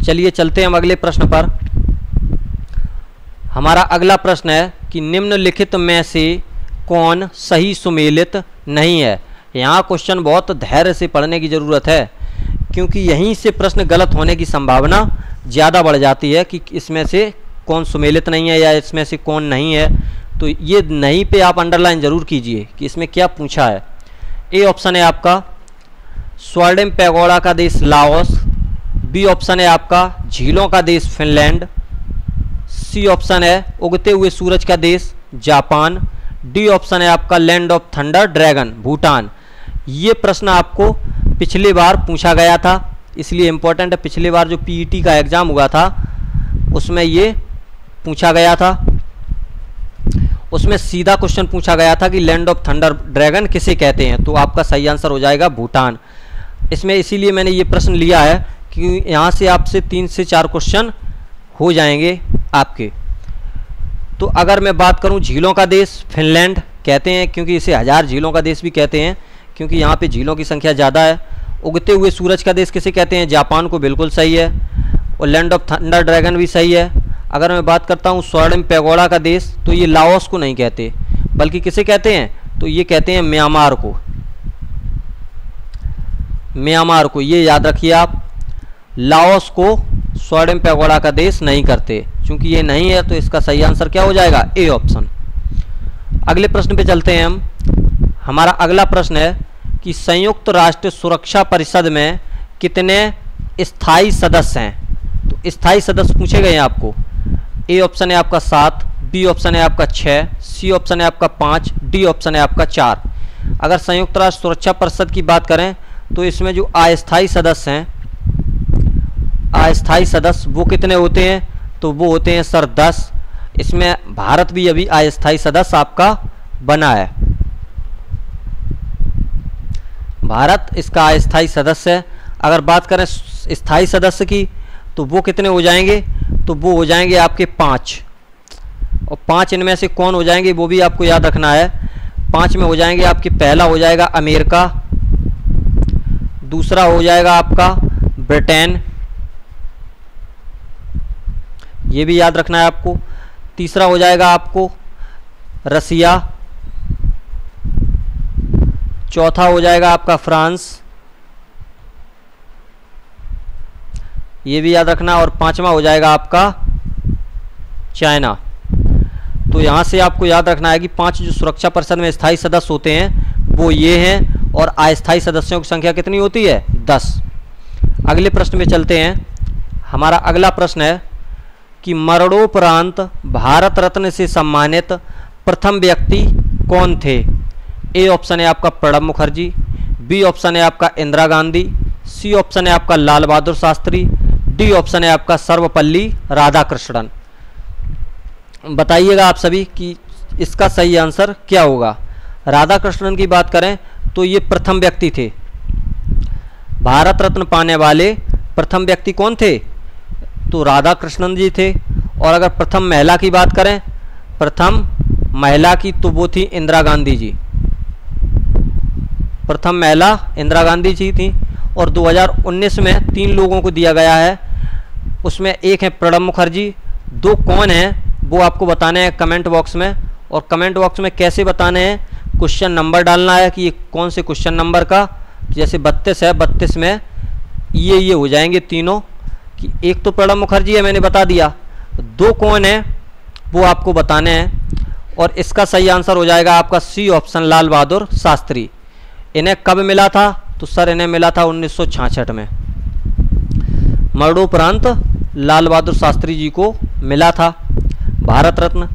चलिए चलते हैं हम अगले प्रश्न पर। हमारा अगला प्रश्न है कि निम्नलिखित में से कौन सही सुमेलित नहीं है। यहाँ क्वेश्चन बहुत धैर्य से पढ़ने की ज़रूरत है, क्योंकि यहीं से प्रश्न गलत होने की संभावना ज़्यादा बढ़ जाती है कि इसमें से कौन सुमेलित नहीं है या इसमें से कौन नहीं है। तो ये नहीं पे आप अंडरलाइन जरूर कीजिए कि इसमें क्या पूछा है। ए ऑप्शन है आपका स्वर्णिम पैगोडा का देश लाओस, बी ऑप्शन है आपका झीलों का देश फिनलैंड, सी ऑप्शन है उगते हुए सूरज का देश जापान, डी ऑप्शन है आपका land of thunder dragon Bhutan. ये प्रश्न आपको पिछले बार पूछा गया था, इसलिए इम्पोर्टेंट है। पिछले बार जो पीईटी का एग्ज़ाम हुआ था उसमें ये पूछा गया था। उसमें सीधा क्वेश्चन पूछा गया था कि लैंड ऑफ थंडर ड्रैगन किसे कहते हैं। तो आपका सही आंसर हो जाएगा भूटान। इसमें इसीलिए मैंने ये प्रश्न लिया है कि यहाँ से आपसे 3 से 4 क्वेश्चन हो जाएंगे आपके। तो अगर मैं बात करूँ झीलों का देश फिनलैंड कहते हैं, क्योंकि इसे 1000 झीलों का देश भी कहते हैं, क्योंकि यहाँ पे झीलों की संख्या ज़्यादा है। उगते हुए सूरज का देश किसे कहते हैं, जापान को, बिल्कुल सही है। और लैंड ऑफ थंडर ड्रैगन भी सही है। अगर मैं बात करता हूँ स्वर्णिम पैगोडा का देश, तो ये लाओस को नहीं कहते, बल्कि किसे कहते हैं, तो ये कहते हैं म्यांमार को। म्यांमार को, ये याद रखिए आप। लाओस को स्वर्णिम पैगोडा का देश नहीं करते। चूंकि ये नहीं है तो इसका सही आंसर क्या हो जाएगा, ए ऑप्शन। अगले प्रश्न पे चलते हैं हम। हमारा अगला प्रश्न है कि संयुक्त राष्ट्र सुरक्षा परिषद में कितने स्थायी सदस्य हैं। तो स्थायी सदस्य पूछे गए हैं आपको। ए ऑप्शन है आपका 7, बी ऑप्शन है आपका 6, सी ऑप्शन है आपका 5, डी ऑप्शन है आपका 4। अगर संयुक्त राष्ट्र सुरक्षा परिषद की बात करें तो इसमें जो अस्थायी सदस्य हैं, अस्थायी सदस्य वो कितने होते हैं, तो वो होते हैं सर 10। इसमें भारत भी अभी अस्थायी सदस्य आपका बना है। भारत इसका अस्थायी सदस्य है। अगर बात करें स्थायी सदस्य की तो वो कितने हो जाएंगे, तो वो हो जाएंगे आपके 5। और 5 इनमें से कौन हो जाएंगे वो भी आपको याद रखना है। 5 में हो जाएंगे आपके, पहला हो जाएगा अमेरिका, दूसरा हो जाएगा आपका ब्रिटेन, ये भी याद रखना है आपको। तीसरा हो जाएगा आपको रसिया, चौथा हो जाएगा आपका फ्रांस, ये भी याद रखना। और 5वां हो जाएगा आपका चाइना। तो यहाँ से आपको याद रखना है कि 5 जो सुरक्षा परिषद में स्थायी सदस्य होते हैं वो ये हैं। और अस्थायी सदस्यों की संख्या कितनी होती है? 10। अगले प्रश्न में चलते हैं। हमारा अगला प्रश्न है कि मरणोपरांत भारत रत्न से सम्मानित प्रथम व्यक्ति कौन थे? ए ऑप्शन है आपका प्रणब मुखर्जी, बी ऑप्शन है आपका इंदिरा गांधी, सी ऑप्शन है आपका लाल बहादुर शास्त्री, डी ऑप्शन है आपका सर्वपल्ली राधाकृष्णन। बताइएगा आप सभी कि इसका सही आंसर क्या होगा। राधाकृष्णन की बात करें तो ये प्रथम व्यक्ति थे। भारत रत्न पाने वाले प्रथम व्यक्ति कौन थे? तो राधाकृष्णन जी थे। और अगर प्रथम महिला की बात करें, प्रथम महिला की, तो वो थी इंदिरा गांधी जी। प्रथम महिला इंदिरा गांधी जी थी। और 2019 में 3 लोगों को दिया गया है, उसमें एक है प्रणब मुखर्जी। 2 कौन हैं वो आपको बताने हैं कमेंट बॉक्स में। और कमेंट बॉक्स में कैसे बताने हैं? क्वेश्चन नंबर डालना है कि ये कौन से क्वेश्चन नंबर का, जैसे 32 है, 32 में ये हो जाएंगे तीनों। कि एक तो प्रणब मुखर्जी है, मैंने बता दिया। 2 कौन है वो आपको बताने हैं। और इसका सही आंसर हो जाएगा आपका सी ऑप्शन, लाल बहादुर शास्त्री। इन्हें कब मिला था? तो सर इन्हें मिला था 1966 में। मरणोपरांत लाल बहादुर शास्त्री जी को मिला था भारत रत्न।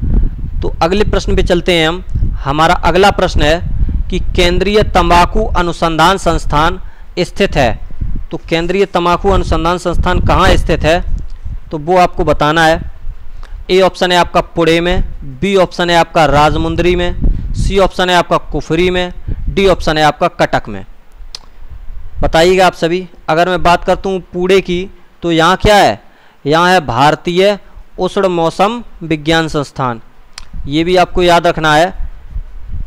तो अगले प्रश्न पे चलते हैं हम। हमारा अगला प्रश्न है कि केंद्रीय तंबाकू अनुसंधान संस्थान स्थित है। तो केंद्रीय तंबाकू अनुसंधान संस्थान कहाँ स्थित है? तो वो आपको बताना है। ए ऑप्शन है आपका पुणे में, बी ऑप्शन है आपका राजमुंदरी में, सी ऑप्शन है आपका कुफरी में, डी ऑप्शन है आपका कटक में। बताइएगा आप सभी। अगर मैं बात करता हूँ पुणे की, तो यहाँ क्या है? यहाँ है भारतीय उष्ण मौसम विज्ञान संस्थान। ये भी आपको याद रखना है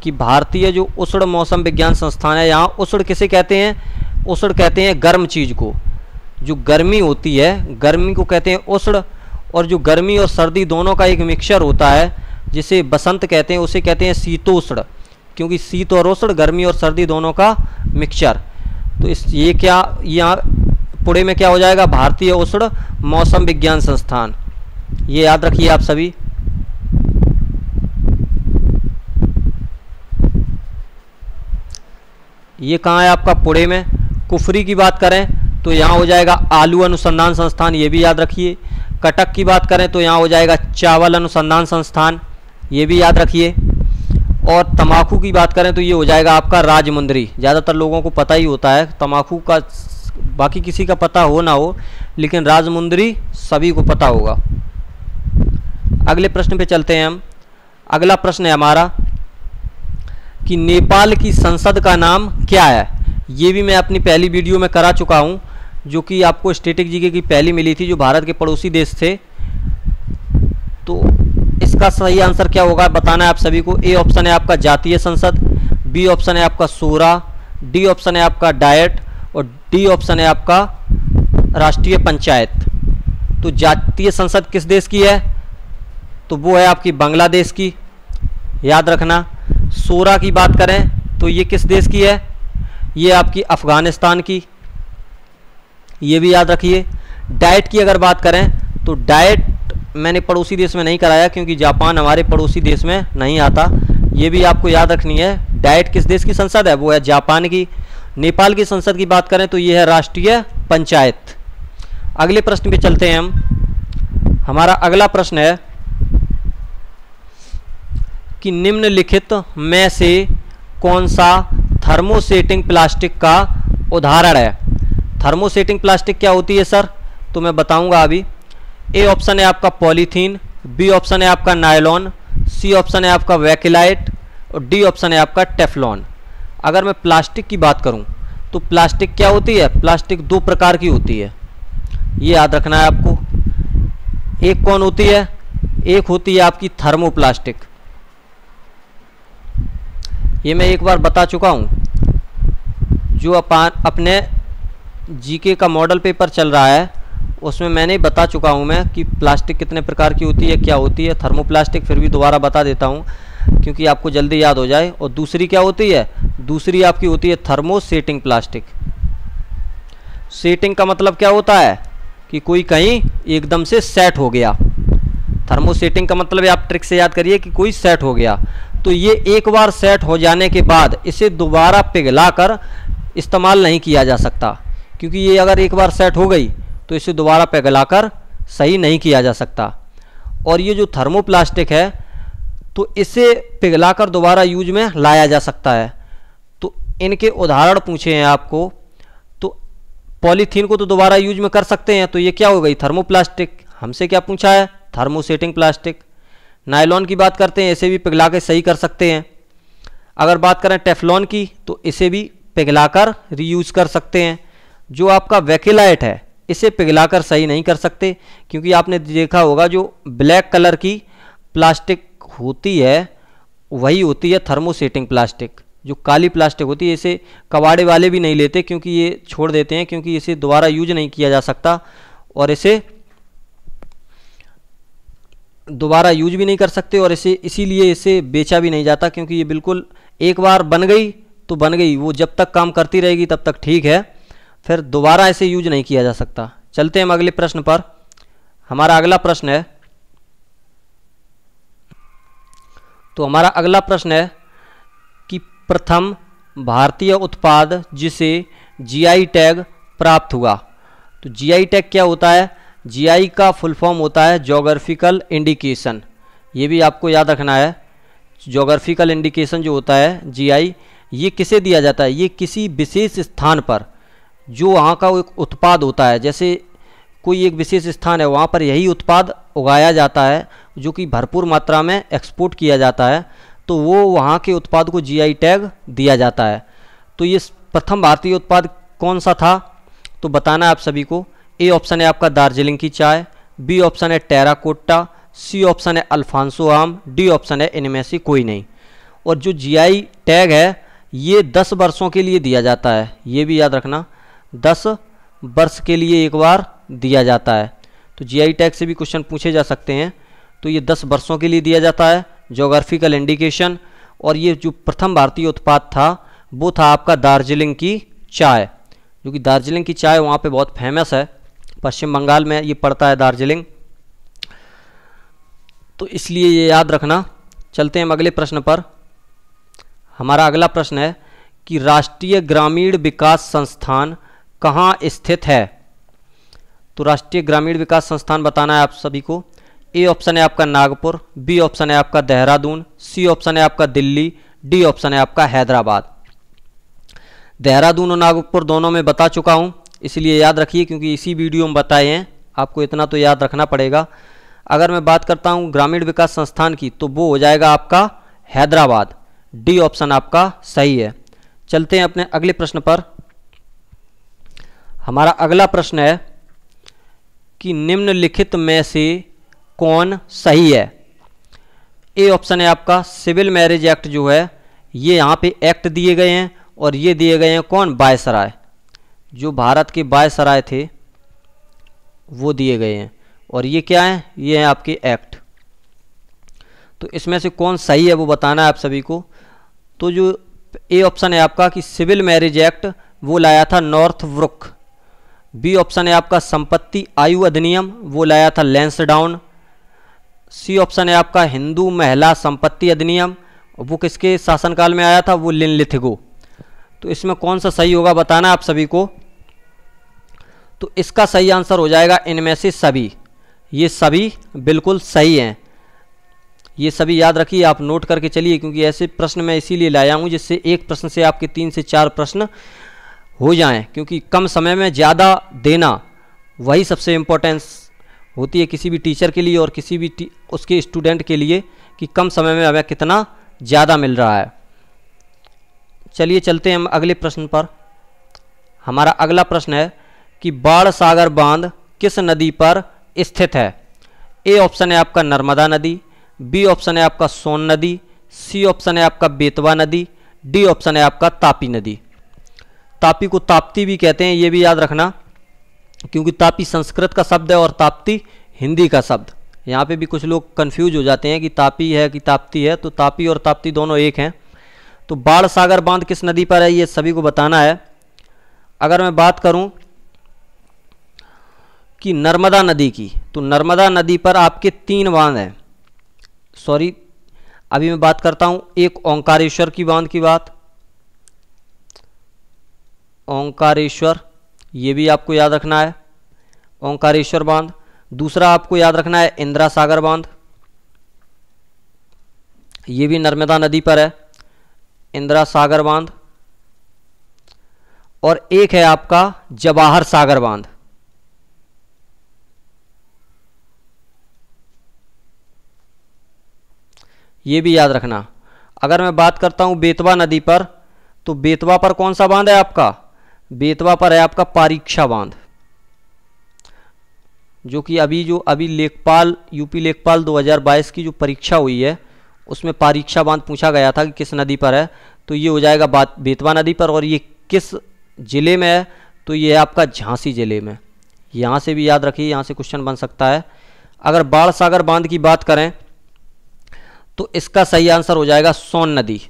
कि भारतीय जो उष्ण मौसम विज्ञान संस्थान है, यहाँ उष्ण किसे कहते हैं? उष्ण कहते हैं गर्म चीज़ को। जो गर्मी होती है, गर्मी को कहते हैं उष्ण। और जो गर्मी और सर्दी दोनों का एक मिक्सचर होता है, जिसे बसंत कहते हैं, उसे कहते हैं शीतोष्ण। क्योंकि शीत और उष्ण, गर्मी और सर्दी दोनों का मिक्सचर। तो ये क्या, यहाँ पुणे में क्या हो जाएगा? भारतीय उष्ण मौसम विज्ञान संस्थान। ये याद रखिए आप सभी। ये कहाँ है आपका? पुणे में। कुफरी की बात करें तो यहाँ हो जाएगा आलू अनुसंधान संस्थान, ये भी याद रखिए। कटक की बात करें तो यहाँ हो जाएगा चावल अनुसंधान संस्थान, ये भी याद रखिए। और तंबाकू की बात करें तो ये हो जाएगा आपका राजमुंदरी। ज़्यादातर लोगों को पता ही होता है तंबाकू का, बाकी किसी का पता हो ना हो, लेकिन राजमुंदरी सभी को पता होगा। अगले प्रश्न पे चलते हैं हम। अगला प्रश्न है हमारा कि नेपाल की संसद का नाम क्या है? ये भी मैं अपनी पहली वीडियो में करा चुका हूँ, जो कि आपको स्टैटिक जीके की पहली मिली थी, जो भारत के पड़ोसी देश थे। तो इसका सही आंसर क्या होगा बताना है आप सभी को। ए ऑप्शन है आपका जातीय संसद, बी ऑप्शन है आपका शूरा, डी ऑप्शन है आपका डायट, और डी ऑप्शन है आपका राष्ट्रीय पंचायत। तो जातीय संसद किस देश की है? तो वो है आपकी बांग्लादेश की, याद रखना। शूरा की बात करें तो ये किस देश की है? ये आपकी अफगानिस्तान की, ये भी याद रखिए। डाइट की अगर बात करें तो डाइट मैंने पड़ोसी देश में नहीं कराया, क्योंकि जापान हमारे पड़ोसी देश में नहीं आता। ये भी आपको याद रखनी है। डाइट किस देश की संसद है? वो है जापान की। नेपाल की संसद की बात करें तो ये है राष्ट्रीय पंचायत। अगले प्रश्न पे चलते हैं हम। हमारा अगला प्रश्न है कि निम्नलिखित में से कौन सा थर्मोसेटिंग प्लास्टिक का उदाहरण है? थर्मोसेटिंग प्लास्टिक क्या होती है सर? तो मैं बताऊंगा अभी। ए ऑप्शन है आपका पॉलीथीन, बी ऑप्शन है आपका नायलॉन, सी ऑप्शन है आपका वैकेलाइट, और डी ऑप्शन है आपका टेफलॉन। अगर मैं प्लास्टिक की बात करूं तो प्लास्टिक क्या होती है? प्लास्टिक 2 प्रकार की होती है, ये याद रखना है आपको। एक कौन होती है? एक होती है आपकी थर्मोप्लास्टिक, ये मैं एक बार बता चुका हूं। जो अपने जीके का मॉडल पेपर चल रहा है उसमें मैंने बता चुका हूं मैं कि प्लास्टिक कितने प्रकार की होती है, क्या होती है। थर्मोप्लास्टिक फिर भी दोबारा बता देता हूं क्योंकि आपको जल्दी याद हो जाए। और दूसरी क्या होती है? दूसरी आपकी होती है थर्मोसेटिंग प्लास्टिक। सेटिंग का मतलब क्या होता है? कि कोई कहीं एकदम से सेट हो गया। थर्मोसेटिंग का मतलब आप ट्रिक से याद करिए कि कोई सेट हो गया। तो ये एक बार सेट हो जाने के बाद इसे दोबारा पिघलाकर इस्तेमाल नहीं किया जा सकता, क्योंकि ये अगर एक बार सेट हो गई तो इसे दोबारा पिघलाकर सही नहीं किया जा सकता। और ये जो थर्मोप्लास्टिक है तो इसे पिघलाकर दोबारा यूज में लाया जा सकता है। तो इनके उदाहरण पूछे हैं आपको, तो पॉलीथीन को तो दोबारा यूज में कर सकते हैं, तो ये क्या हो गई, थर्मोप्लास्टिक। हमसे क्या पूछा है, थर्मोसेटिंग प्लास्टिक। नायलॉन की बात करते हैं, इसे भी पिघला के सही कर सकते हैं। अगर बात करें टेफ्लॉन की, तो इसे भी पिघलाकर रीयूज कर सकते हैं। जो आपका वेकिलाइट है इसे पिघलाकर सही नहीं कर सकते, क्योंकि आपने देखा होगा जो ब्लैक कलर की प्लास्टिक होती है वही होती है थर्मोसेटिंग प्लास्टिक। जो काली प्लास्टिक होती है इसे कबाड़े वाले भी नहीं लेते, क्योंकि ये छोड़ देते हैं, क्योंकि इसे दोबारा यूज नहीं किया जा सकता और इसे दोबारा यूज भी नहीं कर सकते, और इसीलिए इसे बेचा भी नहीं जाता, क्योंकि ये बिल्कुल एक बार बन गई तो बन गई, वो जब तक काम करती रहेगी तब तक ठीक है, फिर दोबारा इसे यूज नहीं किया जा सकता। चलते हैं हम अगले प्रश्न पर। हमारा अगला प्रश्न है, तो हमारा अगला प्रश्न है कि प्रथम भारतीय उत्पाद जिसे जीआई टैग प्राप्त हुआ। तो जीआई टैग क्या होता है, जीआई का फुल फॉर्म होता है ज्योग्राफिकल इंडिकेशन। ये भी आपको याद रखना है, ज्योग्राफिकल इंडिकेशन जो होता है जीआई, ये किसे दिया जाता है, ये किसी विशेष स्थान पर जो वहाँ का एक उत्पाद होता है, जैसे कोई एक विशेष स्थान है वहाँ पर यही उत्पाद उगाया जाता है जो कि भरपूर मात्रा में एक्सपोर्ट किया जाता है, तो वो वहाँ के उत्पाद को जीआई टैग दिया जाता है। तो ये प्रथम भारतीय उत्पाद कौन सा था, तो बताना है आप सभी को। ए ऑप्शन है आपका दार्जिलिंग की चाय, बी ऑप्शन है टेराकोटा, सी ऑप्शन है अल्फांसो आम, डी ऑप्शन है इनमें से कोई नहीं। और जो जीआई टैग है ये 10 वर्षों के लिए दिया जाता है, ये भी याद रखना, 10 वर्ष के लिए एक बार दिया जाता है। तो जीआई टैग से भी क्वेश्चन पूछे जा सकते हैं, तो ये 10 वर्षों के लिए दिया जाता है, ज्योग्राफिकल इंडिकेशन। और ये जो प्रथम भारतीय उत्पाद था वो था आपका दार्जिलिंग की चाय, जो कि दार्जिलिंग की चाय वहाँ पे बहुत फेमस है, पश्चिम बंगाल में ये पड़ता है दार्जिलिंग, तो इसलिए ये याद रखना। चलते हैं हम अगले प्रश्न पर। हमारा अगला प्रश्न है कि राष्ट्रीय ग्रामीण विकास संस्थान कहाँ स्थित है। तो राष्ट्रीय ग्रामीण विकास संस्थान बताना है आप सभी को। ए ऑप्शन है आपका नागपुर, बी ऑप्शन है आपका देहरादून, सी ऑप्शन है आपका दिल्ली, डी ऑप्शन है आपका हैदराबाद। देहरादून और नागपुर दोनों में बता चुका हूँ, इसलिए याद रखिए, क्योंकि इसी वीडियो में बताए हैं, आपको इतना तो याद रखना पड़ेगा। अगर मैं बात करता हूँ ग्रामीण विकास संस्थान की, तो वो हो जाएगा आपका हैदराबाद। डी ऑप्शन आपका सही है। चलते हैं अपने अगले प्रश्न पर। हमारा अगला प्रश्न है कि निम्नलिखित में से कौन सही है। ए ऑप्शन है आपका सिविल मैरिज एक्ट जो है, ये यहाँ पे एक्ट दिए गए हैं, और ये दिए गए हैं कौन, वायसराय, जो भारत के वायसराय थे वो दिए गए हैं, और ये क्या है, ये है आपके एक्ट। तो इसमें से कौन सही है वो बताना है आप सभी को। तो जो ए ऑप्शन है आपका कि सिविल मैरिज एक्ट वो लाया था नॉर्थब्रुक, बी ऑप्शन है आपका संपत्ति आयु अधिनियम वो लाया था लैंसडाउन, सी ऑप्शन है आपका हिंदू महिला संपत्ति अधिनियम, वो किसके शासनकाल में आया था, वो लिनलिथिगो। तो इसमें कौन सा सही होगा बताना है आप सभी को। तो इसका सही आंसर हो जाएगा इनमें से सभी, ये सभी बिल्कुल सही हैं। ये सभी याद रखिए, आप नोट करके चलिए, क्योंकि ऐसे प्रश्न मैं इसीलिए लाया हूँ जिससे एक प्रश्न से आपके 3 से 4 प्रश्न हो जाएं, क्योंकि कम समय में ज़्यादा देना वही सबसे इम्पोर्टेंस होती है किसी भी टीचर के लिए और किसी भी उसके स्टूडेंट के लिए, कि कम समय में हमें कितना ज़्यादा मिल रहा है। चलिए चलते हैं हम अगले प्रश्न पर। हमारा अगला प्रश्न है कि बाण सागर बांध किस नदी पर स्थित है। ए ऑप्शन है आपका नर्मदा नदी, बी ऑप्शन है आपका सोन नदी, सी ऑप्शन है आपका बेतवा नदी, डी ऑप्शन है आपका तापी नदी। तापी को ताप्ती भी कहते हैं, ये भी याद रखना, क्योंकि तापी संस्कृत का शब्द है और ताप्ती हिंदी का शब्द। यहाँ पे भी कुछ लोग कंफ्यूज हो जाते हैं कि तापी है कि ताप्ती है, तो तापी और ताप्ती दोनों एक हैं। तो बाण सागर बांध किस नदी पर है ये सभी को बताना है। अगर मैं बात करूं कि नर्मदा नदी की, तो नर्मदा नदी पर आपके 3 बांध हैं, सॉरी अभी मैं बात करता हूं एक ओंकारेश्वर की बांध की बात। ओंकारेश्वर, ये भी आपको याद रखना है, ओंकारेश्वर बांध। दूसरा आपको याद रखना है इंदिरा सागर बांध, ये भी नर्मदा नदी पर है, इंदिरा सागर बांध। और एक है आपका जवाहर सागर बांध। ये भी याद रखना। अगर मैं बात करता हूं बेतवा नदी पर, तो बेतवा पर कौन सा बांध है आपका? बेतवा पर है आपका परीक्षा बांध, जो कि अभी लेखपाल, यूपी लेखपाल 2022 की जो परीक्षा हुई है उसमें परीक्षा बांध पूछा गया था कि किस नदी पर है, तो ये हो जाएगा बेतवा नदी पर। और ये किस जिले में है? तो ये है आपका झांसी जिले में। यहाँ से भी याद रखिए, यहाँ से क्वेश्चन बन सकता है। अगर बाण सागर बांध की बात करें तो इसका सही आंसर हो जाएगा सोन नदी।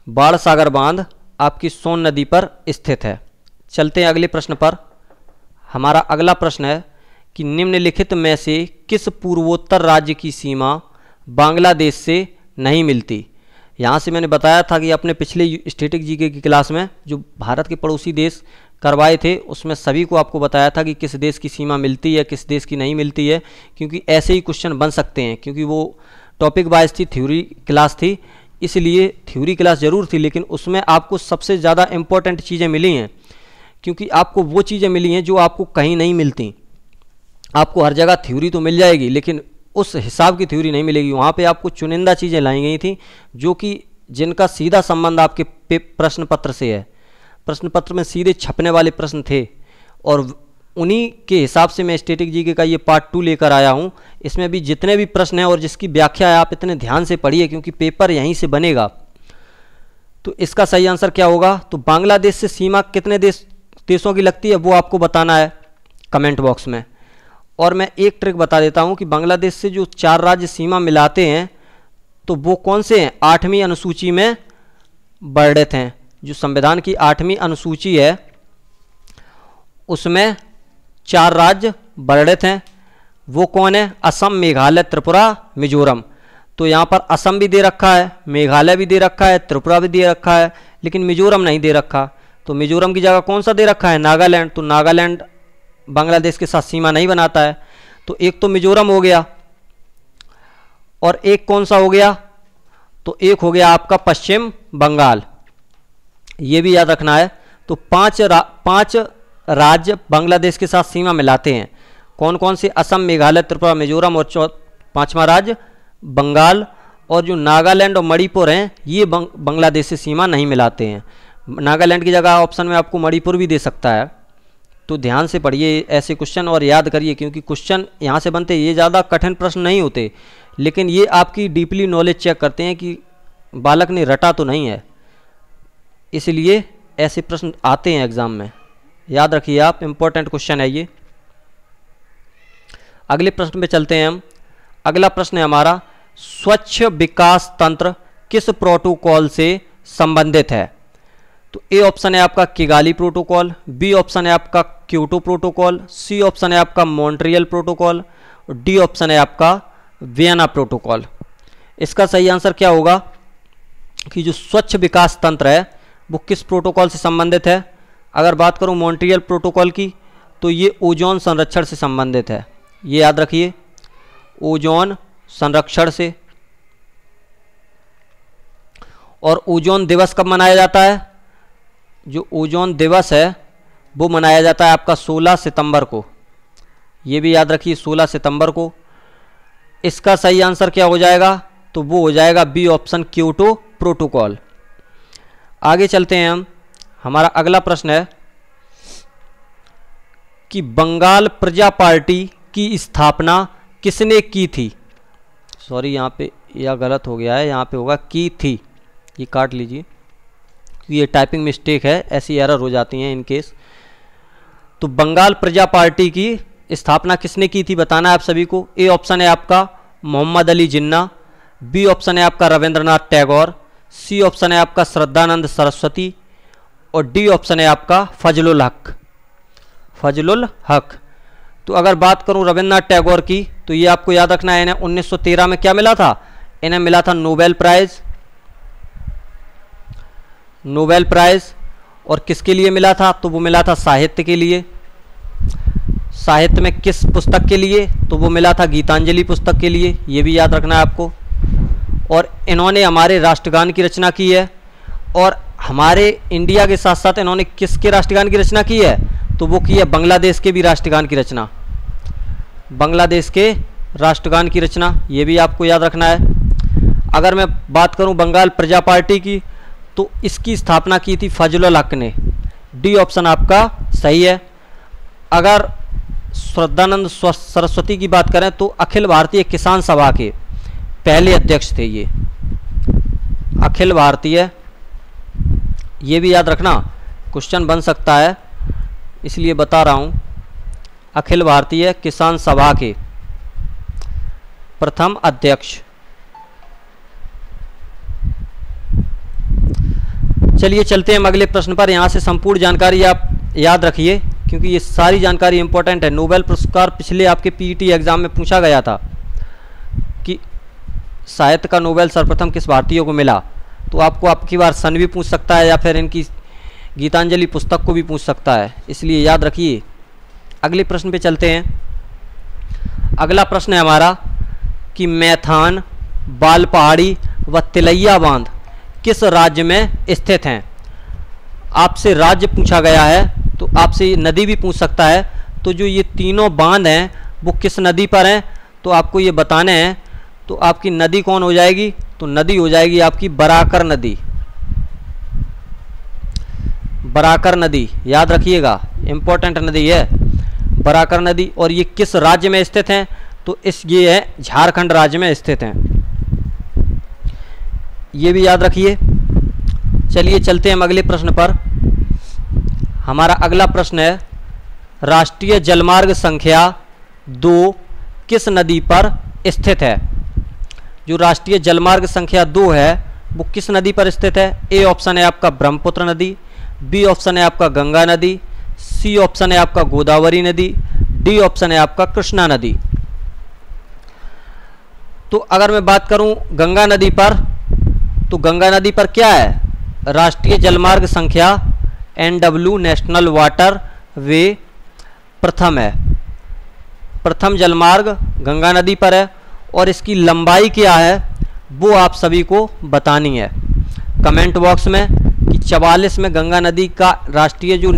बाण सागर बांध आपकी सोन नदी पर स्थित है। चलते हैं अगले प्रश्न पर। हमारा अगला प्रश्न है कि निम्नलिखित में से किस पूर्वोत्तर राज्य की सीमा बांग्लादेश से नहीं मिलती? यहाँ से मैंने बताया था कि अपने पिछले स्टैटिक जीके की क्लास में जो भारत के पड़ोसी देश करवाए थे उसमें सभी को आपको बताया था कि किस देश की सीमा मिलती है, किस देश की नहीं मिलती है, क्योंकि ऐसे ही क्वेश्चन बन सकते हैं। क्योंकि वो टॉपिक वाइज थी, थ्योरी क्लास थी, इसलिए थ्योरी क्लास जरूर थी, लेकिन उसमें आपको सबसे ज़्यादा इम्पोर्टेंट चीज़ें मिली हैं, क्योंकि आपको वो चीज़ें मिली हैं जो आपको कहीं नहीं मिलती। आपको हर जगह थ्योरी तो मिल जाएगी, लेकिन उस हिसाब की थ्योरी नहीं मिलेगी। वहाँ पे आपको चुनिंदा चीज़ें लाई गई थी जो कि जिनका सीधा संबंध आपके प्रश्न पत्र से है। प्रश्न पत्र में सीधे छपने वाले प्रश्न थे, और उन्हीं के हिसाब से मैं स्टैटिक जीके का ये पार्ट 2 लेकर आया हूँ। इसमें भी जितने भी प्रश्न हैं और जिसकी व्याख्या है आप इतने ध्यान से पढ़िए, क्योंकि पेपर यहीं से बनेगा। तो इसका सही आंसर क्या होगा? तो बांग्लादेश से सीमा कितने देशों की लगती है वो आपको बताना है कमेंट बॉक्स में। और मैं एक ट्रिक बता देता हूं कि बांग्लादेश से जो 4 राज्य सीमा मिलाते हैं तो वो कौन से हैं? 8वीं अनुसूची में वर्णित हैं। जो संविधान की 8वीं अनुसूची है उसमें 4 राज्य वर्णित हैं। वो कौन है? असम, मेघालय, त्रिपुरा, मिजोरम। तो यहाँ पर असम भी दे रखा है, मेघालय भी दे रखा है, त्रिपुरा भी दे रखा है, लेकिन मिजोरम नहीं दे रखा। तो मिजोरम की जगह कौन सा दे रखा है? नागालैंड। तो नागालैंड बांग्लादेश के साथ सीमा नहीं बनाता है। तो एक तो मिजोरम हो गया, और एक कौन सा हो गया? तो एक हो गया आपका पश्चिम बंगाल। ये भी याद रखना है। तो 5 राज्य बांग्लादेश के साथ सीमा मिलाते हैं। कौन कौन से? असम, मेघालय, त्रिपुरा, मिजोरम, और 5वां राज्य बंगाल। और जो नागालैंड और मणिपुर हैं ये बांग्लादेश से सीमा नहीं मिलाते हैं। नागालैंड की जगह ऑप्शन में आपको मणिपुर भी दे सकता है। तो ध्यान से पढ़िए ऐसे क्वेश्चन और याद करिए, क्योंकि क्वेश्चन यहाँ से बनते ये ज़्यादा कठिन प्रश्न नहीं होते, लेकिन ये आपकी डीपली नॉलेज चेक करते हैं कि बालक ने रटा तो नहीं है, इसलिए ऐसे प्रश्न आते हैं एग्जाम में। याद रखिए आप, इम्पोर्टेंट क्वेश्चन है ये। अगले प्रश्न पे चलते हैं हम। अगला प्रश्न है हमारा, स्वच्छ विकास तंत्र किस प्रोटोकॉल से संबंधित है? तो ए ऑप्शन है आपका किगाली प्रोटोकॉल, बी ऑप्शन है आपका क्योटो प्रोटोकॉल, सी ऑप्शन है आपका मॉन्ट्रियल प्रोटोकॉल, और डी ऑप्शन है आपका वियना प्रोटोकॉल। इसका सही आंसर क्या होगा कि जो स्वच्छ विकास तंत्र है वो किस प्रोटोकॉल से संबंधित है? अगर बात करूं मॉन्ट्रियल प्रोटोकॉल की तो ये ओजोन संरक्षण से संबंधित है। ये याद रखिए, ओजोन संरक्षण से। और ओजोन दिवस कब मनाया जाता है? जो ओजोन दिवस है वो मनाया जाता है आपका 16 सितंबर को। ये भी याद रखिए, 16 सितंबर को। इसका सही आंसर क्या हो जाएगा? तो वो हो जाएगा बी ऑप्शन, क्योटो प्रोटोकॉल। आगे चलते हैं हम। हमारा अगला प्रश्न है कि बंगाल प्रजा पार्टी की स्थापना किसने की थी? सॉरी, यहाँ पे यह गलत हो गया है, यहाँ पे होगा की थी, ये काट लीजिए, ये टाइपिंग मिस्टेक है, ऐसी एरर हो जाती हैं इन केस। तो बंगाल प्रजा पार्टी की स्थापना किसने की थी बताना है आप सभी को। ए ऑप्शन है आपका मोहम्मद अली जिन्ना, बी ऑप्शन है आपका रविंद्रनाथ टैगोर, सी ऑप्शन है आपका श्रद्धानंद सरस्वती, और डी ऑप्शन है आपका फजलुल हक। फजलुल हक। तो अगर बात करूं रविंद्रनाथ टैगोर की तो ये आपको याद रखना है, 1913 में क्या मिला था? इन्हें मिला था नोबेल प्राइज। नोबेल प्राइज और किसके लिए मिला था? तो वो मिला था साहित्य के लिए। साहित्य में किस पुस्तक के लिए? तो वो मिला था गीतांजलि पुस्तक के लिए, ये भी याद रखना है आपको। और इन्होंने हमारे राष्ट्रगान की रचना की है, और हमारे इंडिया के साथ साथ इन्होंने किसके राष्ट्रगान की रचना की है? तो वो की है बांग्लादेश के भी राष्ट्रगान की रचना, बांग्लादेश के राष्ट्रगान की रचना, ये भी आपको याद रखना है। अगर मैं बात करूं बंगाल प्रजा पार्टी की, तो इसकी स्थापना की थी फजलुल हक ने। डी ऑप्शन आपका सही है। अगर श्रद्धानंद सरस्वती की बात करें तो अखिल भारतीय किसान सभा के पहले अध्यक्ष थे ये, अखिल भारतीय, ये भी याद रखना, क्वेश्चन बन सकता है इसलिए बता रहा हूं। अखिल भारतीय किसान सभा के प्रथम अध्यक्ष। चलिए चलते हैं अगले प्रश्न पर। यहाँ से संपूर्ण जानकारी आप याद रखिए क्योंकि ये सारी जानकारी इंपॉर्टेंट है। नोबेल पुरस्कार पिछले आपके पीईटी एग्जाम में पूछा गया था कि साहित्य का नोबेल सर्वप्रथम किस भारतीय को मिला, तो आपको आपकी बार सन भी पूछ सकता है या फिर इनकी गीतांजलि पुस्तक को भी पूछ सकता है, इसलिए याद रखिए। अगले प्रश्न पे चलते हैं। अगला प्रश्न है हमारा कि मैथान, बाल पहाड़ी व तिलैया बांध किस राज्य में स्थित हैं। आपसे राज्य पूछा गया है तो आपसे नदी भी पूछ सकता है। तो जो ये तीनों बांध हैं वो किस नदी पर हैं, तो आपको ये बताने हैं। तो आपकी नदी कौन हो जाएगी? तो नदी हो जाएगी आपकी बराकर नदी, बराकर नदी, याद रखिएगा, इंपॉर्टेंट नदी है बराकर नदी। और ये किस राज्य में स्थित हैं? तो ये है झारखंड राज्य में स्थित हैं, ये भी याद रखिए। चलिए चलते हैं हम अगले प्रश्न पर। हमारा अगला प्रश्न है राष्ट्रीय जलमार्ग संख्या 2 किस नदी पर स्थित है। जो राष्ट्रीय जलमार्ग संख्या 2 है वो किस नदी पर स्थित है? ए ऑप्शन है आपका ब्रह्मपुत्र नदी, बी ऑप्शन है आपका गंगा नदी, सी ऑप्शन है आपका गोदावरी नदी, डी ऑप्शन है आपका कृष्णा नदी। तो अगर मैं बात करूं गंगा नदी पर, तो गंगा नदी पर क्या है? राष्ट्रीय जलमार्ग संख्या NW नेशनल वाटर वे प्रथम है, प्रथम जलमार्ग गंगा नदी पर है। और इसकी लंबाई क्या है वो आप सभी को बतानी है कमेंट बॉक्स में कि 44 में गंगा नदी का राष्ट्रीय जो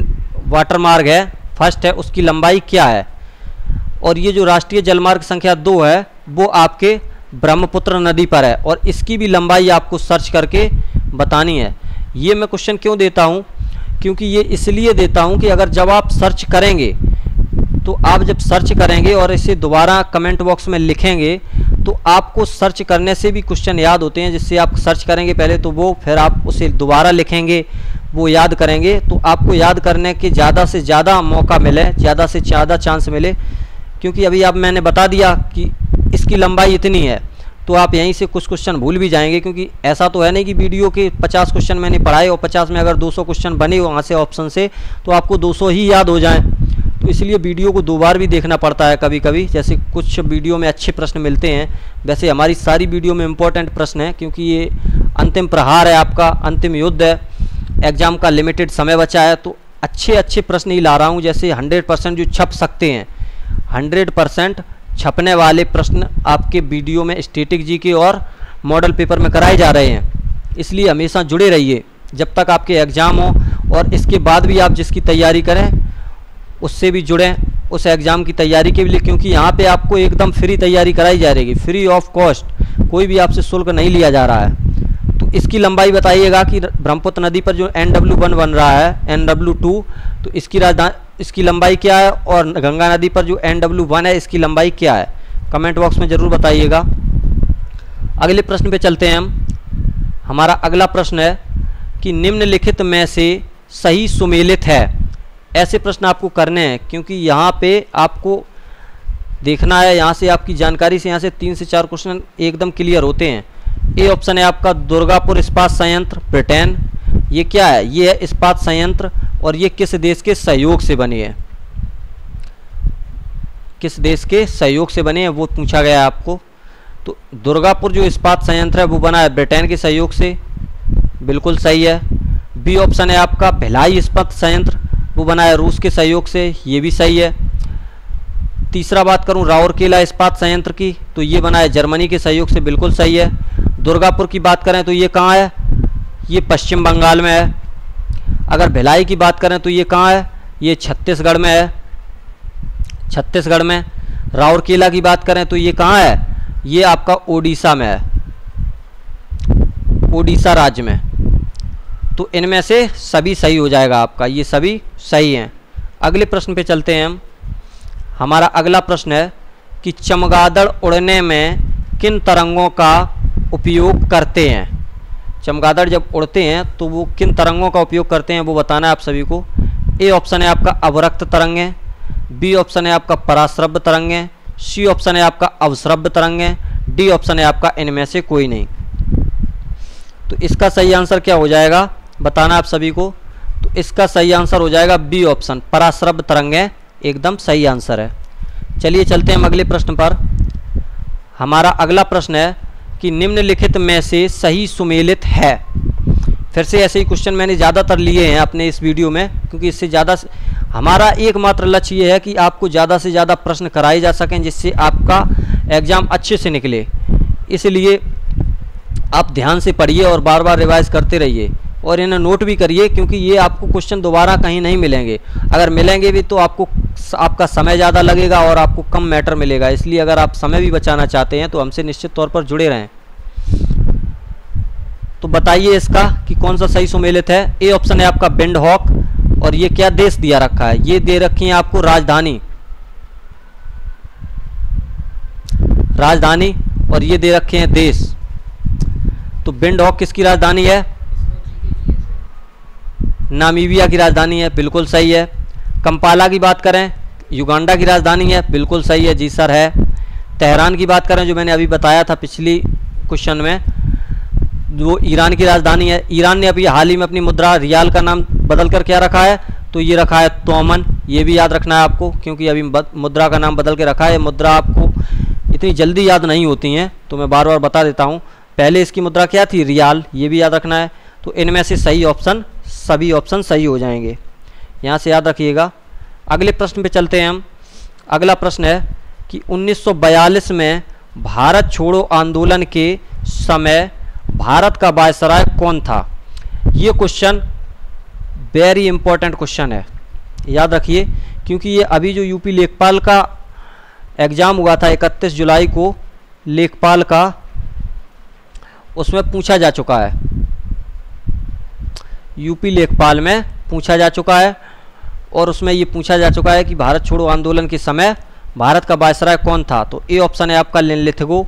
वाटर मार्ग है फर्स्ट है, उसकी लंबाई क्या है। और ये जो राष्ट्रीय जलमार्ग संख्या 2 है वो आपके ब्रह्मपुत्र नदी पर है, और इसकी भी लंबाई आपको सर्च करके बतानी है। ये मैं क्वेश्चन क्यों देता हूँ? क्योंकि ये इसलिए देता हूँ कि अगर जब आप सर्च करेंगे, तो आप जब सर्च करेंगे और इसे दोबारा कमेंट बॉक्स में लिखेंगे, तो आपको सर्च करने से भी क्वेश्चन याद होते हैं। जिससे आप सर्च करेंगे पहले तो वो, फिर आप उसे दोबारा लिखेंगे, वो याद करेंगे, तो आपको याद करने के ज़्यादा से ज़्यादा मौका मिले, ज़्यादा से ज़्यादा चांस मिले। क्योंकि अभी आप मैंने बता दिया कि इसकी लंबाई इतनी है, तो आप यहीं से कुछ क्वेश्चन भूल भी जाएंगे। क्योंकि ऐसा तो है नहीं कि वीडियो के 50 क्वेश्चन मैंने पढ़ाए और 50 में अगर 200 क्वेश्चन बने वहाँ से ऑप्शन से, तो आपको 200 ही याद हो जाएं। तो इसलिए वीडियो को 2 बार भी देखना पड़ता है कभी कभी। जैसे कुछ वीडियो में अच्छे प्रश्न मिलते हैं, वैसे हमारी सारी वीडियो में इम्पोर्टेंट प्रश्न है, क्योंकि ये अंतिम प्रहार है, आपका अंतिम युद्ध है, एग्ज़ाम का लिमिटेड समय बचा है। तो अच्छे अच्छे प्रश्न ही ला रहा हूँ, जैसे 100% जो छप सकते हैं, 100% छपने वाले प्रश्न आपके वीडियो में स्टैटिक जीके और मॉडल पेपर में कराए जा रहे हैं। इसलिए हमेशा जुड़े रहिए जब तक आपके एग्ज़ाम हो, और इसके बाद भी आप जिसकी तैयारी करें उससे भी जुड़ें, उस एग्ज़ाम की तैयारी के लिए। क्योंकि यहाँ पे आपको एकदम फ्री तैयारी कराई जा रही है, फ्री ऑफ कॉस्ट, कोई भी आपसे शुल्क नहीं लिया जा रहा है। तो इसकी लंबाई बताइएगा कि ब्रह्मपुत्र नदी पर जो NW1 बन रहा है, NW2, तो इसकी लंबाई क्या है, और गंगा नदी पर जो NW1 है इसकी लंबाई क्या है, कमेंट बॉक्स में ज़रूर बताइएगा। अगले प्रश्न पे चलते हैं हम। हमारा अगला प्रश्न है कि निम्नलिखित में से सही सुमेलित है। ऐसे प्रश्न आपको करने हैं, क्योंकि यहाँ पे आपको देखना है, यहाँ से आपकी जानकारी से यहाँ से 3 से 4 क्वेश्चन एकदम क्लियर होते हैं। ए ऑप्शन है आपका दुर्गापुर इस्पात संयंत्र, ब्रिटेन। ये क्या है? ये है इस्पात संयंत्र, और ये किस देश के सहयोग से बनी है, किस देश के सहयोग से बने हैं वो पूछा गया है आपको। तो दुर्गापुर जो इस्पात संयंत्र है वो बना है ब्रिटेन के सहयोग से, बिल्कुल सही है। बी ऑप्शन है आपका भिलाई इस्पात संयंत्र, वो बना है रूस के सहयोग से, ये भी सही है। तीसरा बात करूं राउरकेला इस्पात संयंत्र की, तो ये बना है जर्मनी के सहयोग से, बिल्कुल सही है। दुर्गापुर की बात करें तो ये कहाँ है, ये पश्चिम बंगाल में है। अगर भिलाई की बात करें तो ये कहाँ है, ये छत्तीसगढ़ में है, छत्तीसगढ़ में। राउरकेला की बात करें तो ये कहाँ है, ये आपका ओडिशा में है, ओडिशा राज्य में। तो इनमें से सभी सही हो जाएगा आपका, ये सभी सही हैं। अगले प्रश्न पे चलते हैं हम। हमारा अगला प्रश्न है कि चमगादड़ उड़ने में किन तरंगों का उपयोग करते हैं। चमगादड़ जब उड़ते हैं तो वो किन तरंगों का उपयोग करते हैं वो बताना है आप सभी को। ए ऑप्शन है आपका अवरक्त तरंगें, बी ऑप्शन है आपका पराश्रव्य तरंगें, सी ऑप्शन है आपका अवश्रव्य तरंगें, डी ऑप्शन है आपका इनमें से कोई नहीं। तो इसका सही आंसर क्या हो जाएगा बताना आप सभी को। तो इसका सही आंसर हो जाएगा बी ऑप्शन, पराश्रव्य तरंगें एकदम सही आंसर है। चलिए चलते हैं अगले प्रश्न पर। हमारा अगला प्रश्न है कि निम्नलिखित में से सही सुमेलित है। फिर से ऐसे ही क्वेश्चन मैंने ज़्यादातर लिए हैं अपने इस वीडियो में, क्योंकि इससे ज़्यादा हमारा एकमात्र लक्ष्य ये है कि आपको ज़्यादा से ज़्यादा प्रश्न कराए जा सकें जिससे आपका एग्ज़ाम अच्छे से निकले। इसलिए आप ध्यान से पढ़िए और बार बार रिवाइज करते रहिए और इन्हें नोट भी करिए, क्योंकि ये आपको क्वेश्चन दोबारा कहीं नहीं मिलेंगे। अगर मिलेंगे भी तो आपको आपका समय ज़्यादा लगेगा और आपको कम मैटर मिलेगा। इसलिए अगर आप समय भी बचाना चाहते हैं तो हमसे निश्चित तौर पर जुड़े रहें। तो बताइए इसका कि कौन सा सही सुमेलित है। ए ऑप्शन है आपका विंडहॉक, और ये क्या देश दिया रखा है, ये दे रखी है आपको राजधानी, राजधानी, और ये दे रखे हैं देश। तो विंडहॉक किसकी राजधानी है, नामीबिया की राजधानी है, बिल्कुल सही है। कंपाला की बात करें युगांडा की राजधानी है, बिल्कुल सही है, जी सर है। तेहरान की बात करें जो मैंने अभी बताया था पिछली क्वेश्चन में, वो ईरान की राजधानी है। ईरान ने अभी हाल ही में अपनी मुद्रा रियाल का नाम बदल कर क्या रखा है, तो ये रखा है तोमन। ये भी याद रखना है आपको, क्योंकि अभी मुद्रा का नाम बदल के रखा है। मुद्रा आपको इतनी जल्दी याद नहीं होती हैं, तो मैं बार बार बता देता हूँ। पहले इसकी मुद्रा क्या थी, रियाल, ये भी याद रखना है। तो इनमें से सही ऑप्शन, सभी ऑप्शन सही हो जाएंगे, यहाँ से याद रखिएगा। अगले प्रश्न पे चलते हैं हम। अगला प्रश्न है कि 1942 में भारत छोड़ो आंदोलन के समय भारत का वायसराय कौन था। ये क्वेश्चन वेरी इंपॉर्टेंट क्वेश्चन है, याद रखिए, क्योंकि ये अभी जो यूपी लेखपाल का एग्ज़ाम हुआ था 31 जुलाई को लेखपाल का, उसमें पूछा जा चुका है, यूपी लेखपाल में पूछा जा चुका है। और उसमें ये पूछा जा चुका है कि भारत छोड़ो आंदोलन के समय भारत का वायसराय कौन था। तो ए ऑप्शन है आपका लिनलिथगो,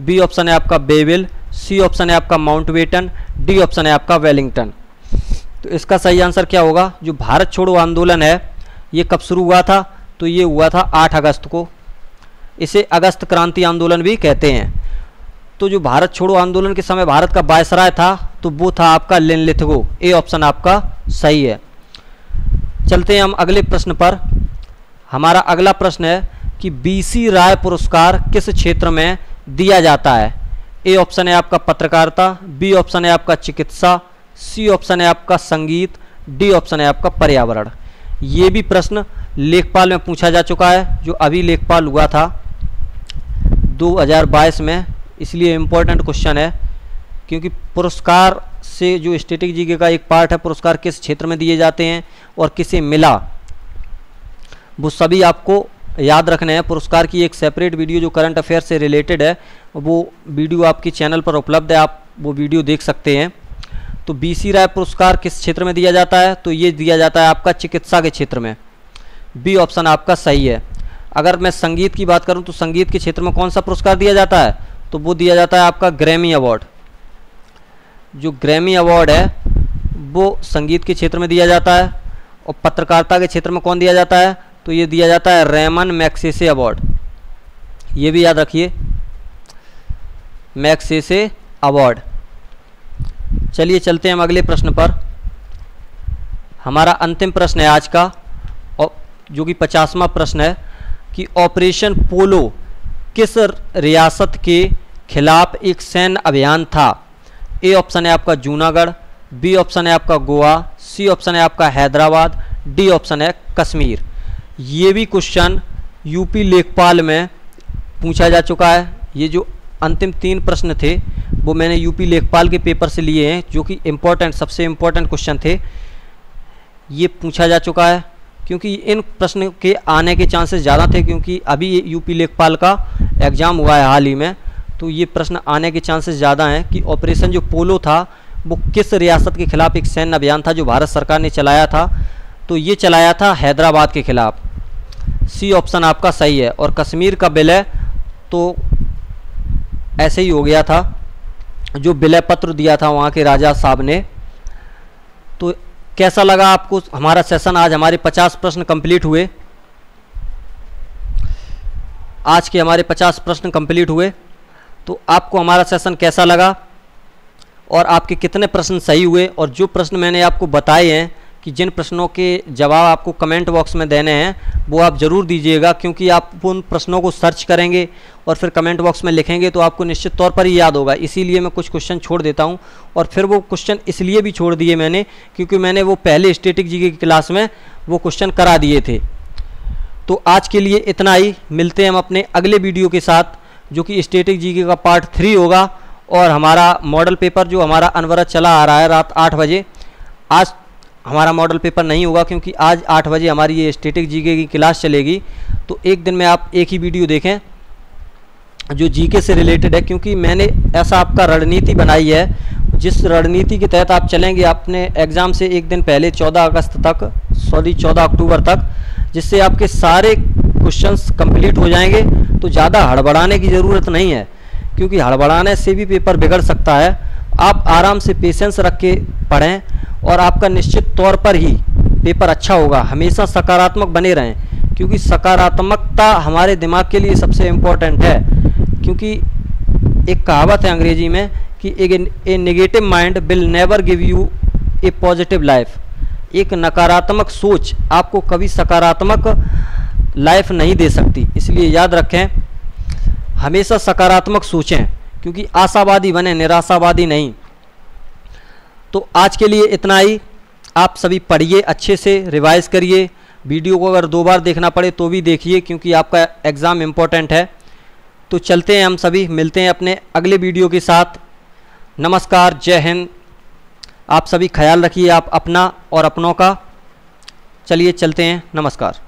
बी ऑप्शन है आपका बेविल, सी ऑप्शन है आपका माउंटबेटन, डी ऑप्शन है आपका वेलिंगटन। तो इसका सही आंसर क्या होगा। जो भारत छोड़ो आंदोलन है ये कब शुरू हुआ था, तो ये हुआ था 8 अगस्त को। इसे अगस्त क्रांति आंदोलन भी कहते हैं। तो जो भारत छोड़ो आंदोलन के समय भारत का वायसराय था तो वो था आपका लिनलिथगो। ए ऑप्शन आपका सही है। चलते हैं हम अगले प्रश्न पर। हमारा अगला प्रश्न है कि बीसी राय पुरस्कार किस क्षेत्र में दिया जाता है। ए ऑप्शन है आपका पत्रकारिता, बी ऑप्शन है आपका चिकित्सा, सी ऑप्शन है आपका संगीत, डी ऑप्शन है आपका पर्यावरण। ये भी प्रश्न लेखपाल में पूछा जा चुका है, जो अभी लेखपाल हुआ था 2022 में, इसलिए इम्पोर्टेंट क्वेश्चन है। क्योंकि पुरस्कार से जो स्टैटिक जीके का एक पार्ट है, पुरस्कार किस क्षेत्र में दिए जाते हैं और किसे मिला, वो सभी आपको याद रखने हैं। पुरस्कार की एक सेपरेट वीडियो जो करंट अफेयर से रिलेटेड है, वो वीडियो आपकी चैनल पर उपलब्ध है, आप वो वीडियो देख सकते हैं। तो बीसी राय पुरस्कार किस क्षेत्र में दिया जाता है, तो ये दिया जाता है आपका चिकित्सा के क्षेत्र में। बी ऑप्शन आपका सही है। अगर मैं संगीत की बात करूं तो संगीत के क्षेत्र में कौन सा पुरस्कार दिया जाता है, तो वो दिया जाता है आपका ग्रैमी अवार्ड। जो ग्रैमी अवार्ड है वो संगीत के क्षेत्र में दिया जाता है। और पत्रकारिता के क्षेत्र में कौन दिया जाता है, तो ये दिया जाता है रेमन मैग्सेसे अवार्ड। ये भी याद रखिए, मैग्सेसे अवार्ड। चलिए चलते हैं हम अगले प्रश्न पर। हमारा अंतिम प्रश्न है आज का, और जो कि 50वां प्रश्न है कि ऑपरेशन पोलो किस रियासत के खिलाफ एक सैन्य अभियान था? ए ऑप्शन है आपका जूनागढ़, बी ऑप्शन है आपका गोवा, सी ऑप्शन है आपका हैदराबाद, डी ऑप्शन है कश्मीर। ये भी क्वेश्चन यूपी लेखपाल में पूछा जा चुका है। ये जो अंतिम 3 प्रश्न थे वो मैंने यूपी लेखपाल के पेपर से लिए हैं, जो कि इम्पोर्टेंट, सबसे इम्पोर्टेंट क्वेश्चन थे। ये पूछा जा चुका है क्योंकि इन प्रश्न के आने के चांसेस ज़्यादा थे, क्योंकि अभी यूपी लेखपाल का एग्ज़ाम हुआ है हाल ही में, तो ये प्रश्न आने के चांसेस ज़्यादा हैं कि ऑपरेशन जो पोलो था वो किस रियासत के खिलाफ एक सैन्य अभियान था जो भारत सरकार ने चलाया था। तो ये चलाया था हैदराबाद के खिलाफ। सी ऑप्शन आपका सही है। और कश्मीर का विलय तो ऐसे ही हो गया था, जो विलय पत्र दिया था वहाँ के राजा साहब ने। तो कैसा लगा आपको हमारा सेशन? आज हमारे 50 प्रश्न कंप्लीट हुए। आज के हमारे 50 प्रश्न कंप्लीट हुए। तो आपको हमारा सेशन कैसा लगा और आपके कितने प्रश्न सही हुए? और जो प्रश्न मैंने आपको बताए हैं कि जिन प्रश्नों के जवाब आपको कमेंट बॉक्स में देने हैं वो आप ज़रूर दीजिएगा, क्योंकि आप उन प्रश्नों को सर्च करेंगे और फिर कमेंट बॉक्स में लिखेंगे तो आपको निश्चित तौर पर ही याद होगा। इसीलिए मैं कुछ क्वेश्चन छोड़ देता हूं। और फिर वो क्वेश्चन इसलिए भी छोड़ दिए मैंने क्योंकि मैंने वो पहले स्टैटिक जीके की क्लास में वो क्वेश्चन करा दिए थे। तो आज के लिए इतना ही। मिलते हैं हम अपने अगले वीडियो के साथ, जो कि स्टैटिक जीके का पार्ट 3 होगा। और हमारा मॉडल पेपर जो हमारा अनवरत चला आ रहा है रात 8 बजे, आज हमारा मॉडल पेपर नहीं होगा क्योंकि आज 8 बजे हमारी ये स्टैटिक जीके की क्लास चलेगी। तो एक दिन में आप एक ही वीडियो देखें जो जीके से रिलेटेड है, क्योंकि मैंने ऐसा आपका रणनीति बनाई है जिस रणनीति के तहत आप चलेंगे अपने एग्ज़ाम से एक दिन पहले 14 अक्टूबर तक, जिससे आपके सारे क्वेश्चंस कंप्लीट हो जाएंगे। तो ज़्यादा हड़बड़ाने की ज़रूरत नहीं है, क्योंकि हड़बड़ाने से भी पेपर बिगड़ सकता है। आप आराम से पेशेंस रख के पढ़ें और आपका निश्चित तौर पर ही पेपर अच्छा होगा। हमेशा सकारात्मक बने रहें, क्योंकि सकारात्मकता हमारे दिमाग के लिए सबसे इम्पोर्टेंट है। क्योंकि एक कहावत है अंग्रेजी में कि a negative mind will never give you a positive life. एक नकारात्मक सोच आपको कभी सकारात्मक लाइफ नहीं दे सकती। इसलिए याद रखें, हमेशा सकारात्मक सोचें, क्योंकि आशावादी बने, निराशावादी नहीं। तो आज के लिए इतना ही। आप सभी पढ़िए, अच्छे से रिवाइज करिए। वीडियो को अगर 2 बार देखना पड़े तो भी देखिए, क्योंकि आपका एग्ज़ाम इम्पोर्टेंट है। तो चलते हैं हम सभी, मिलते हैं अपने अगले वीडियो के साथ। नमस्कार, जय हिंद। आप सभी ख्याल रखिए आप अपना और अपनों का। चलिए चलते हैं, नमस्कार।